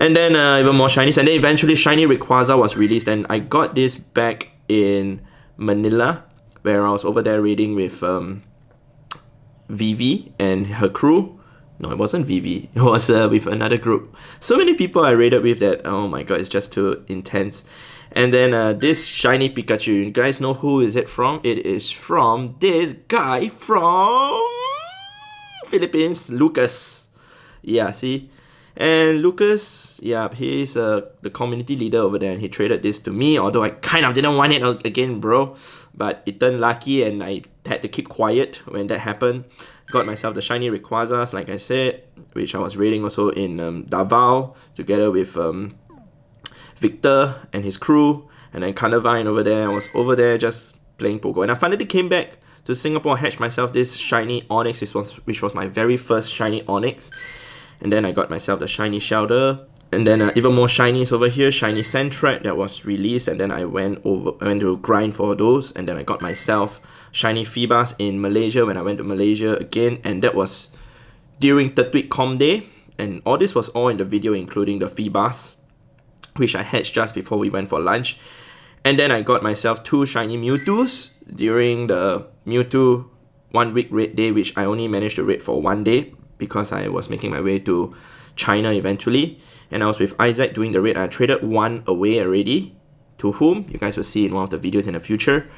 S1: And then even more shinies, and then eventually shiny Rayquaza was released, and I got this back in Manila, where I was over there raiding with Vivi and her crew. No, it wasn't Vivi. It was with another group. So many people I raided with that, oh my god, it's just too intense. And then this shiny Pikachu, you guys know who is it from? It is from this guy from Philippines, Lucas. Yeah, see? And Lucas, yeah, he's the community leader over there, and he traded this to me, although I kind of didn't want it again, bro. But it turned lucky, and I had to keep quiet when that happened. Got myself the shiny Rayquazas, like I said, which I was raiding also in Davao, together with Victor and his crew, and then Carnivine over there. I was over there just playing Pogo, and I finally came back to Singapore, hatched myself this shiny Onyx, which was my very first shiny Onyx. And then I got myself the shiny Shelder, and then even more shinies over here, shiny Sandtrack that was released, and then I went to grind for those, and then I got myself shiny Feebas in Malaysia when I went to Malaysia again, and that was during third week Com Day, and all this was all in the video, including the Feebas, which I hatched just before we went for lunch. And then I got myself 2 shiny Mewtwo's during the Mewtwo 1 week raid day, which I only managed to raid for 1 day, because I was making my way to China eventually, and I was with Isaac doing the raid. I traded 1 away already, to whom you guys will see in one of the videos in the future.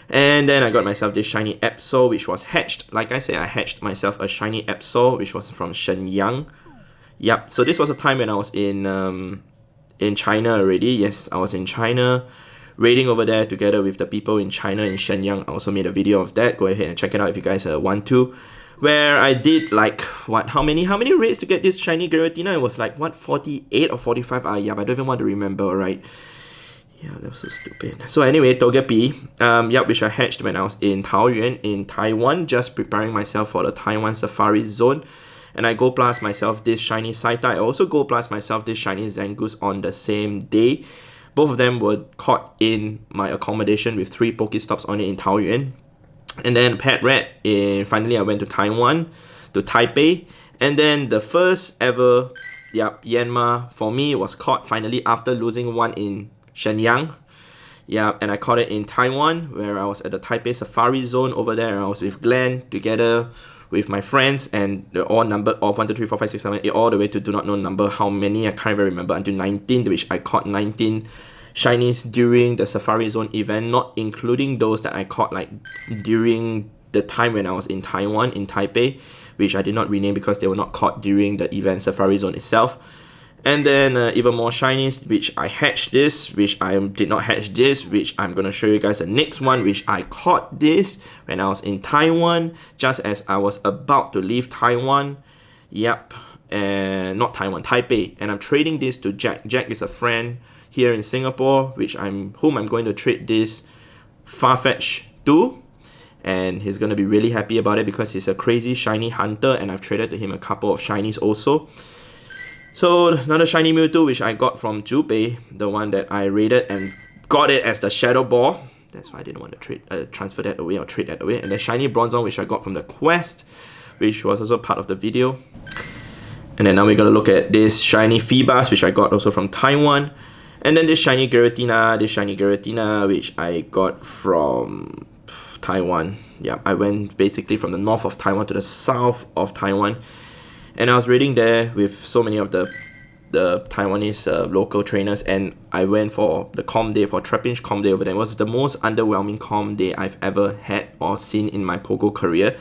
S1: And then I got myself this shiny Absol, which was hatched. Like I said, I hatched myself a shiny Absol, which was from Shenyang. Yep, so this was a time when I was in China already. Yes, I was in China, raiding over there together with the people in China, in Shenyang. I also made a video of that. Go ahead and check it out if you guys want to. Where I did like, how many raids to get this shiny Giratina? It was like, 48 or 45? Yeah, but I don't even want to remember, right? Yeah, that was so stupid. So anyway, Togepi, which I hatched when I was in Taoyuan in Taiwan, just preparing myself for the Taiwan Safari Zone. And I Go Plus myself this shiny Saita. I also Go Plus myself this shiny Zangoose on the same day. Both of them were caught in my accommodation with 3 Pokestops on it in Taoyuan. And then Pet Rat, finally I went to Taiwan, to Taipei. And then the first ever Yanma for me was caught finally after losing one in Shenyang. And I caught it in Taiwan, where I was at the Taipei Safari Zone over there. And I was with Glenn together with my friends, and they're all numbered off 1, 2, 3, 4, 5, 6, 7, 8, all the way to do not know number how many. I can't even remember until 19, which I caught 19 shinies during the Safari Zone event, not including those that I caught like during the time when I was in Taiwan, in Taipei, which I did not rename because they were not caught during the event Safari Zone itself. And then even more shinies, which I hatched this, which I did not hatch this, which I'm going to show you guys the next one, which I caught this when I was in Taiwan, just as I was about to leave Taiwan. And not Taiwan, Taipei. And I'm trading this to Jack. Jack is a friend here in Singapore, whom I'm going to trade this Farfetch to. And he's going to be really happy about it because he's a crazy shiny hunter, and I've traded to him a couple of shinies also. So another shiny Mewtwo which I got from Zhubei, the one that I raided and got it as the Shadow Ball. That's why I didn't want to transfer that away or trade that away. And then shiny Bronzong which I got from the quest, which was also part of the video. And then now we're going to look at this shiny Feebas, which I got also from Taiwan. And then this shiny Giratina, which I got from Taiwan. I went basically from the north of Taiwan to the south of Taiwan. And I was raiding there with so many of the Taiwanese local trainers, and I went for the comm day, for Trapinch comm day over there. It was the most underwhelming comm day I've ever had or seen in my Pogo career.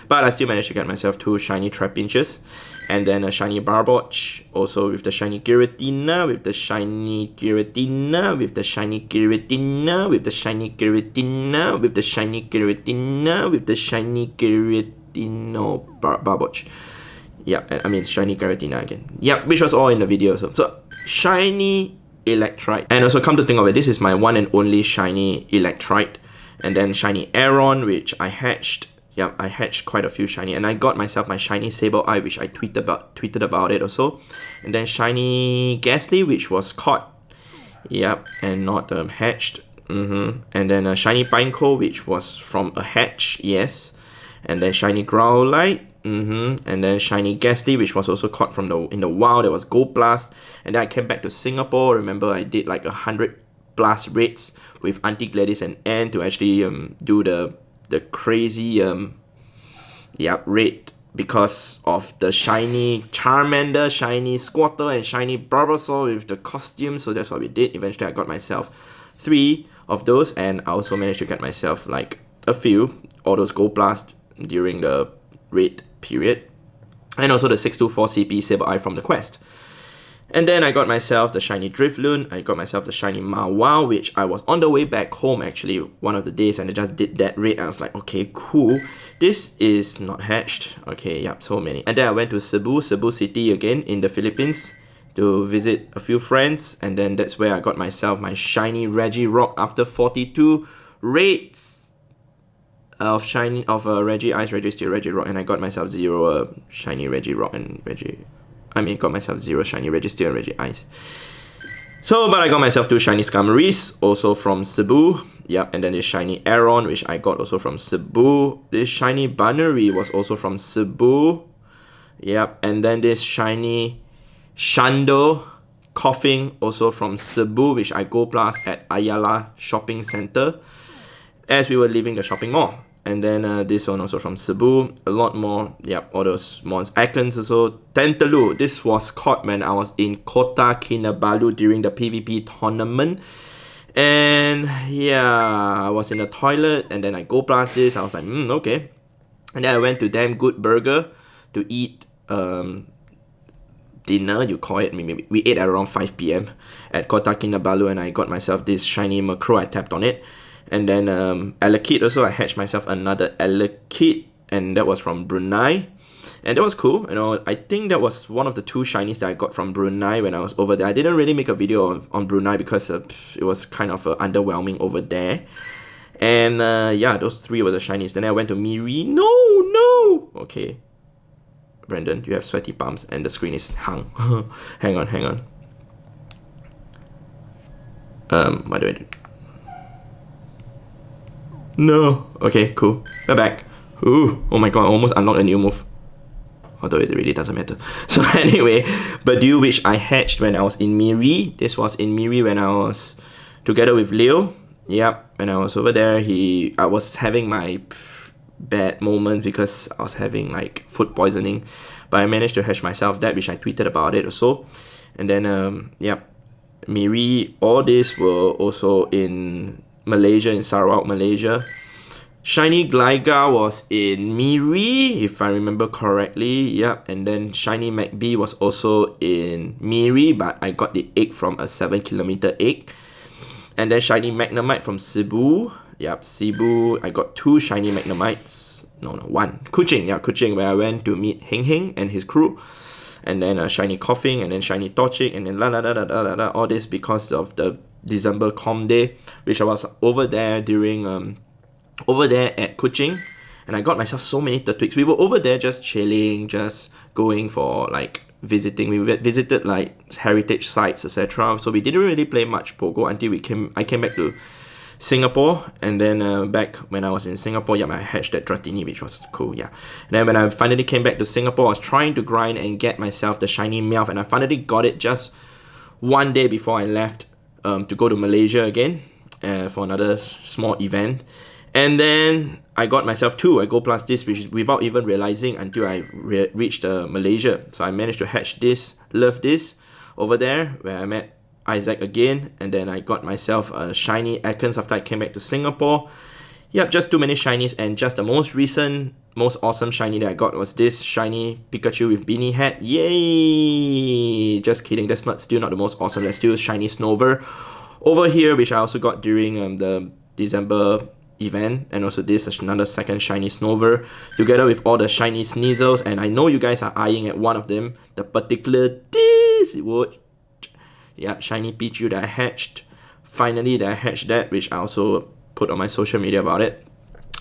S1: But I still managed to get myself 2 shiny Trapinches, and then a shiny Barboach, also with the shiny Giratina, with the shiny Giratina, with the shiny Giratina, with the shiny Giratina, with the shiny Giratina, with the shiny Giratina, Barboach. I mean shiny Giratina again. Which was all in the video. So shiny Electrite. And also come to think of it, this is my one and only shiny Electrite. And then shiny Aeron, which I hatched. I hatched quite a few shiny. And I got myself my shiny Sableye, which I tweeted about it also. And then shiny Ghastly, which was caught. And not hatched. And then a shiny Pineco, which was from a hatch. Yes. And then shiny Growlite. And then shiny Ghastly, which was also caught from in the wild. That was Gold Blast. And then I came back to Singapore. Remember, I did like 100 blast raids with Auntie Gladys and Anne to actually do the crazy raid because of the shiny Charmander, shiny Squirtle, and shiny Bulbasaur with the costume. So that's what we did. Eventually, I got myself 3 of those, and I also managed to get myself like a few, all those Gold Blast during the raid period, and also the 624 CP Sableye from the quest. And then I got myself the shiny Drifloon, I got myself the shiny Mawile, which I was on the way back home actually one of the days, and I just did that raid. I was like, okay, cool, this is not hatched. Okay, so many. And then I went to Cebu City again in the Philippines to visit a few friends, and then that's where I got myself my shiny Regirock after 42 raids of Reggie Ice, Reggie Steel, Regirock, and I got myself 0 shiny Regirock and got myself 0 shiny Reggie Steel and Reggie Ice. But I got myself 2 shiny Skarmories, also from Cebu. And then this shiny Aeron, which I got also from Cebu. This shiny Bannery was also from Cebu. And then this shiny Shando Coughing, also from Cebu, which I Go Plus at Ayala Shopping Center as we were leaving the shopping mall. And then this one also from Cebu. A lot more. All those mons. Akons also. Tentalu. This was caught when I was in Kota Kinabalu during the PvP tournament. And I was in the toilet, and then I Go Blast this. I was like, okay. And then I went to Damn Good Burger to eat dinner, you call it. We ate at around 5 PM at Kota Kinabalu, and I got myself this shiny Macro. I tapped on it. And then Elekid also, I hatched myself another Elekid, and that was from Brunei. And that was cool. I think that was one of the 2 shinies that I got from Brunei when I was over there. I didn't really make a video on Brunei because it was kind of underwhelming over there. And those 3 were the shinies. Then I went to Miri. No! Okay. Brandon, you have sweaty palms and the screen is hung. Hang on. What do I do? No. Okay, cool. We're back. Ooh, oh my god, I almost unlocked a new move. Although it really doesn't matter. So anyway, Badoo, which I hatched when I was in Miri. This was in Miri when I was together with Leo. Yep, when I was over there, I was having my bad moments because I was having like food poisoning. But I managed to hatch myself that, which I tweeted about it also. And then, yep, Miri, all these were also in Malaysia, in Sarawak, Malaysia. Shiny Gligar was in Miri, if I remember correctly. Yep, and then Shiny McBee was also in Miri, but I got the egg from a 7-kilometer egg. And then Shiny Magnemite from Cebu. Yep, Cebu, I got 2 Shiny Magnemites. No, 1. Kuching, yeah, Kuching, where I went to meet Heng Heng and his crew. And then Shiny Coughing, and then Shiny Torchic, and then all this because of the December Com Day, which I was over there during over there at Kuching, and I got myself so many Turtwigs. We were over there just chilling, just going for like visiting. We visited like heritage sites, etc. So we didn't really play much Pogo until I came back to Singapore, and then back when I was in Singapore, yeah, I hatched that Dratini, which was cool, yeah. And then when I finally came back to Singapore, I was trying to grind and get myself the shiny Meowth, and I finally got it just one day before I left to go to Malaysia again for another small event. And then I got myself 2 I Go Plus this, which is without even realizing until I reached Malaysia. So I managed to hatch this, love this, over there where I met Isaac again, and then I got myself a shiny Ekans after I came back to Singapore. Yep, just too many shinies, and just the most recent, most awesome shiny that I got was this shiny Pikachu with beanie hat. Yay! Just kidding, that's still not the most awesome. That's still shiny Snover over here, which I also got during the December event, and also this is another second shiny Snover together with all the shiny Sneasels, and I know you guys are eyeing at one of them, the particular this would, yeah, shiny Pichu that I hatched. Finally, that I hatched that, which I also put on my social media about it.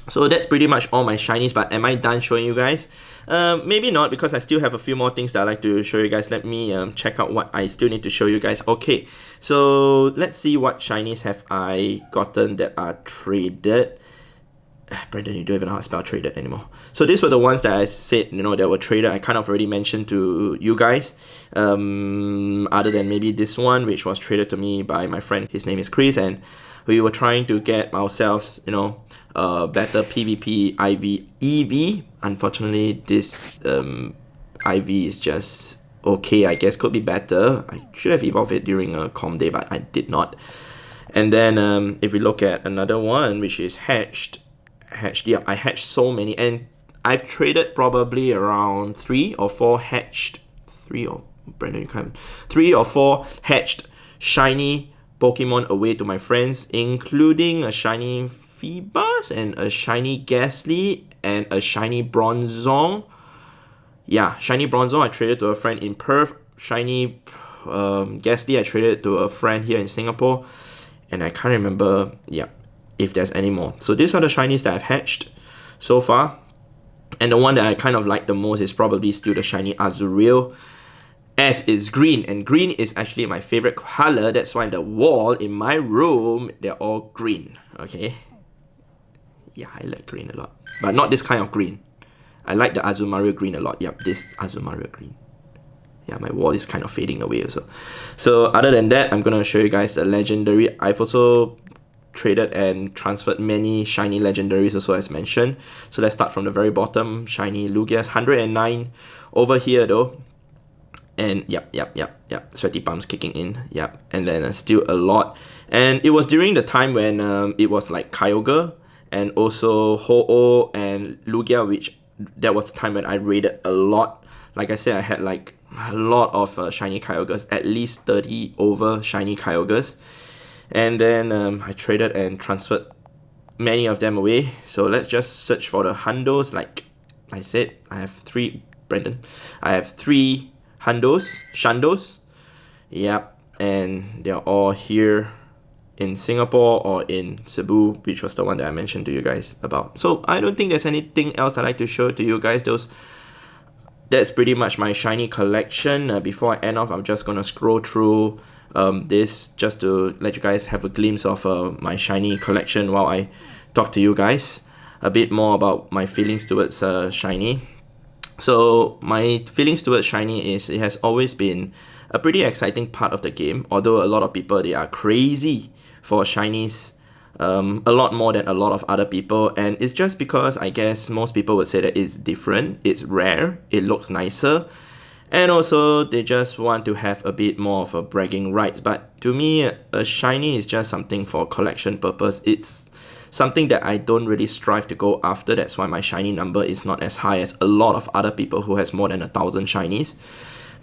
S1: So that's pretty much all my shinies, but am I done showing you guys? Maybe not, because I still have a few more things that I like to show you guys. Let me check out what I still need to show you guys. Okay, so let's see what shinies have I gotten that are traded. Brandon, you don't even know how to spell traded anymore. So these were the ones that I said, you know, that were traded. I kind of already mentioned to you guys. Other than maybe this one, which was traded to me by my friend. His name is Chris, and we were trying to get ourselves, you know, better PvP IV EV. Unfortunately, this IV is just okay, I guess. Could be better. I should have evolved it during a Com Day, but I did not. And then if we look at another one, which is hatched, yeah, I hatched so many, and I've traded probably around 3 or 4 hatched, 3 or 4 hatched shiny Pokemon away to my friends, including a shiny Feebas and a shiny Ghastly and a shiny Bronzong. Yeah, shiny Bronzong I traded to a friend in Perth. Shiny Ghastly I traded to a friend here in Singapore, and I can't remember, yeah, if there's any more. So these are the shinies that I've hatched so far, and the one that I kind of like the most is probably still the shiny Azurill, as is green, and green is actually my favorite color. That's why the wall in my room, they're all green. Okay, yeah, I like green a lot, but not this kind of green. I like the Azumarill green a lot. Yep, this Azumarill green. Yeah, my wall is kind of fading away also. So other than that, I'm gonna show you guys the legendary. I've also traded and transferred many shiny legendaries also, as mentioned. So let's start from the very bottom. Shiny Lugia's 109 over here though. And yep, sweaty palms kicking in. Yep, and then still a lot. And it was during the time when it was like Kyogre and also Ho-Oh and Lugia, which that was the time when I raided a lot. Like I said, I had like a lot of shiny Kyogres, at least 30 over shiny Kyogres. And then I traded and transferred many of them away. So let's just search for the Hundos. Like I said, I have 3, Brandon. I have 3 Shundos. Yep, and they're all here in Singapore or in Cebu, which was the one that I mentioned to you guys about. So I don't think there's anything else I'd like to show to you guys. Those that's pretty much my shiny collection. Before I end off, I'm just gonna scroll through this just to let you guys have a glimpse of my shiny collection while I talk to you guys a bit more about my feelings towards shiny. So my feelings towards shiny is it has always been a pretty exciting part of the game, although a lot of people, they are crazy for shinies, a lot more than a lot of other people, and it's just because I guess most people would say that it's different, it's rare, it looks nicer, and also they just want to have a bit more of a bragging right. But to me, a shiny is just something for collection purpose. It's something that I don't really strive to go after. That's why my shiny number is not as high as a lot of other people who has more than 1,000 shinies.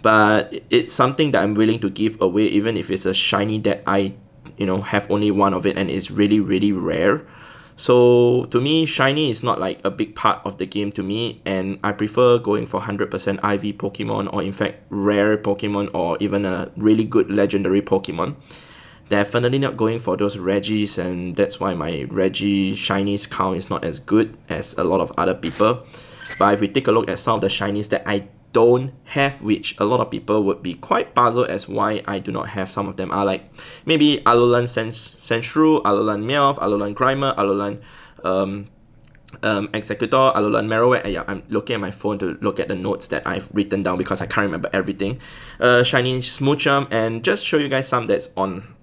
S1: But it's something that I'm willing to give away, even if it's a shiny that I have only one of it and it's really, really rare. So to me, shiny is not like a big part of the game to me, and I prefer going for 100% IV Pokemon, or in fact rare Pokemon, or even a really good legendary Pokemon. Definitely not going for those Regis, and that's why my Regi shinies count is not as good as a lot of other people. But if we take a look at some of the shinies that I don't have, which a lot of people would be quite puzzled as why I do not have some of them, are like maybe Alolan Sandshrew, Alolan Meowth, Alolan Grimer, Alolan Executor, Alolan Marowak. Yeah, I'm looking at my phone to look at the notes that I've written down because I can't remember everything. Shiny Smoochum, and just show you guys some that's on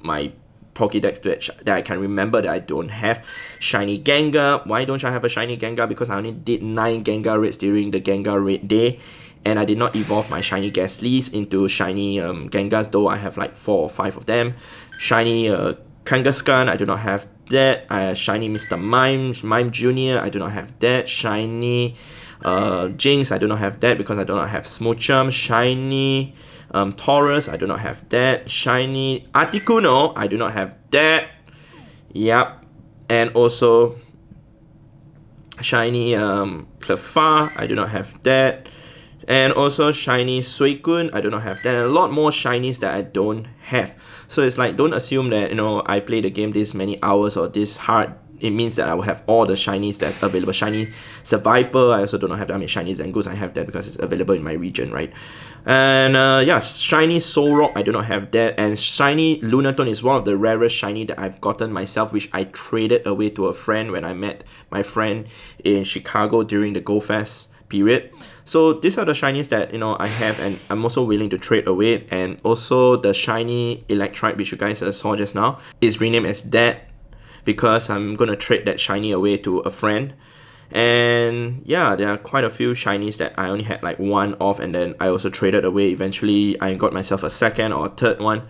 S1: my Pokédex that I can remember that I don't have. Shiny Gengar. Why don't I have a shiny Gengar? Because I only did 9 Gengar raids during the Gengar raid day, and I did not evolve my shiny Gastlys into shiny Gengars, though I have like 4 or 5 of them. Shiny Kangaskhan, I do not have that. Shiny Mr. Mime Jr., I do not have that. Shiny Jinx, I do not have that because I do not have Smoochum. Shiny Taurus, I do not have that. Shiny Articuno, I do not have that. Yep. And also shiny Clefairy, I do not have that. And also shiny Suicune, I do not have that. And a lot more shinies that I don't have. So it's like, don't assume that I play the game this many hours or this hard, it means that I will have all the shinies that's available. Shiny Survivor, I also do not have that. I mean, shiny Zangoose, I have that because it's available in my region, right? And yeah, shiny Solrock, I do not have that. And shiny Lunatone is one of the rarest shiny that I've gotten myself, which I traded away to a friend when I met my friend in Chicago during the Go Fest period. So these are the shinies that I have, and I'm also willing to trade away. And also the shiny Electrike, which you guys saw just now, is renamed as that because I'm gonna trade that shiny away to a friend. And yeah, there are quite a few shinies that I only had like 1 of, and then I also traded away. Eventually I got myself a 2nd or a 3rd one.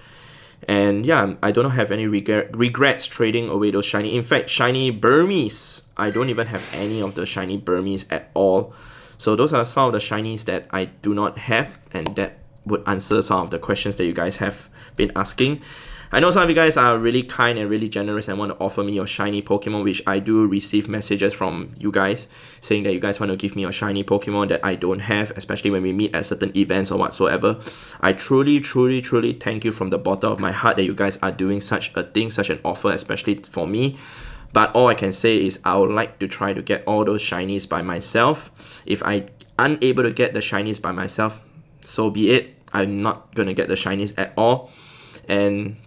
S1: And yeah, I don't have any regrets trading away those shiny. In fact, shiny Burmese, I don't even have any of the shiny Burmese at all. So those are some of the shinies that I do not have, and that would answer some of the questions that you guys have been asking. I know some of you guys are really kind and really generous and want to offer me your shiny Pokemon, which I do receive messages from you guys saying that you guys want to give me your shiny Pokemon that I don't have, especially when we meet at certain events or whatsoever. I truly, truly, truly thank you from the bottom of my heart that you guys are doing such a thing, such an offer, especially for me. But all I can say is I would like to try to get all those shinies by myself. If I'm unable to get the shinies by myself, so be it. I'm not going to get the shinies at all. And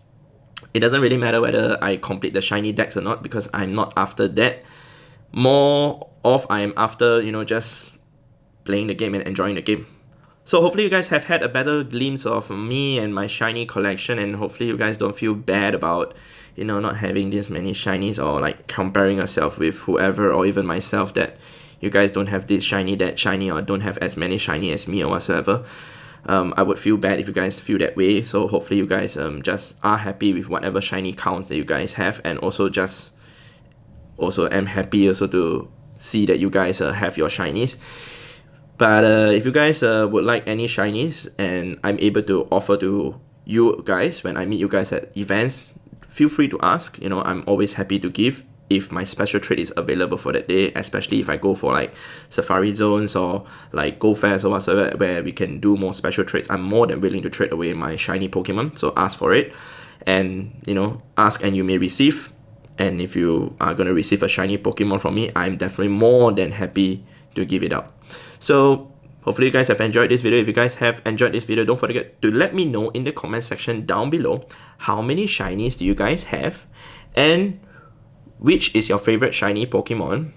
S1: it doesn't really matter whether I complete the shiny decks or not, because I'm not after that. More of I am after, just playing the game and enjoying the game. So hopefully you guys have had a better glimpse of me and my shiny collection, and hopefully you guys don't feel bad about, not having this many shinies, or like comparing yourself with whoever, or even myself, that you guys don't have this shiny, that shiny, or don't have as many shiny as me or whatsoever. I would feel bad if you guys feel that way. So hopefully you guys just are happy with whatever shiny counts that you guys have, and also am happy also to see that you guys have your shinies. But if you guys would like any shinies and I'm able to offer to you guys when I meet you guys at events, feel free to ask. I'm always happy to give if my special trade is available for that day, especially if I go for like Safari Zones or like Go Fest or whatsoever, where we can do more special trades. I'm more than willing to trade away my shiny Pokemon, so ask for it. And ask and you may receive. And if you are going to receive a shiny Pokemon from me, I'm definitely more than happy to give it out. So Hopefully you guys have enjoyed this video. If you guys have enjoyed this video, don't forget to let me know in the comment section down below how many shinies do you guys have, and which is your favorite shiny Pokemon,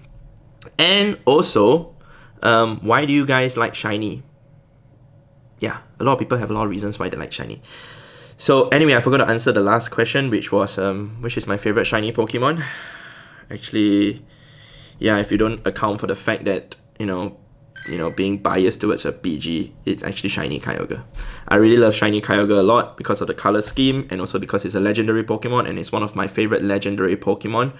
S1: and also why do you guys like shiny? Yeah, a lot of people have a lot of reasons why they like shiny. So anyway, I forgot to answer the last question, which was which is my favorite shiny Pokemon. Actually, yeah, if you don't account for the fact that being biased towards a PG, it's actually shiny Kyogre. I really love shiny Kyogre a lot because of the color scheme, and also because it's a legendary Pokemon and it's one of my favorite legendary Pokemon.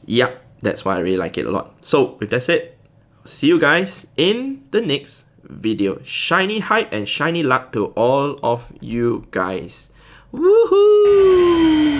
S1: Yeah, that's why I really like it a lot. So with that said, see you guys in the next video. Shiny hype and shiny luck to all of you guys. Woohoo!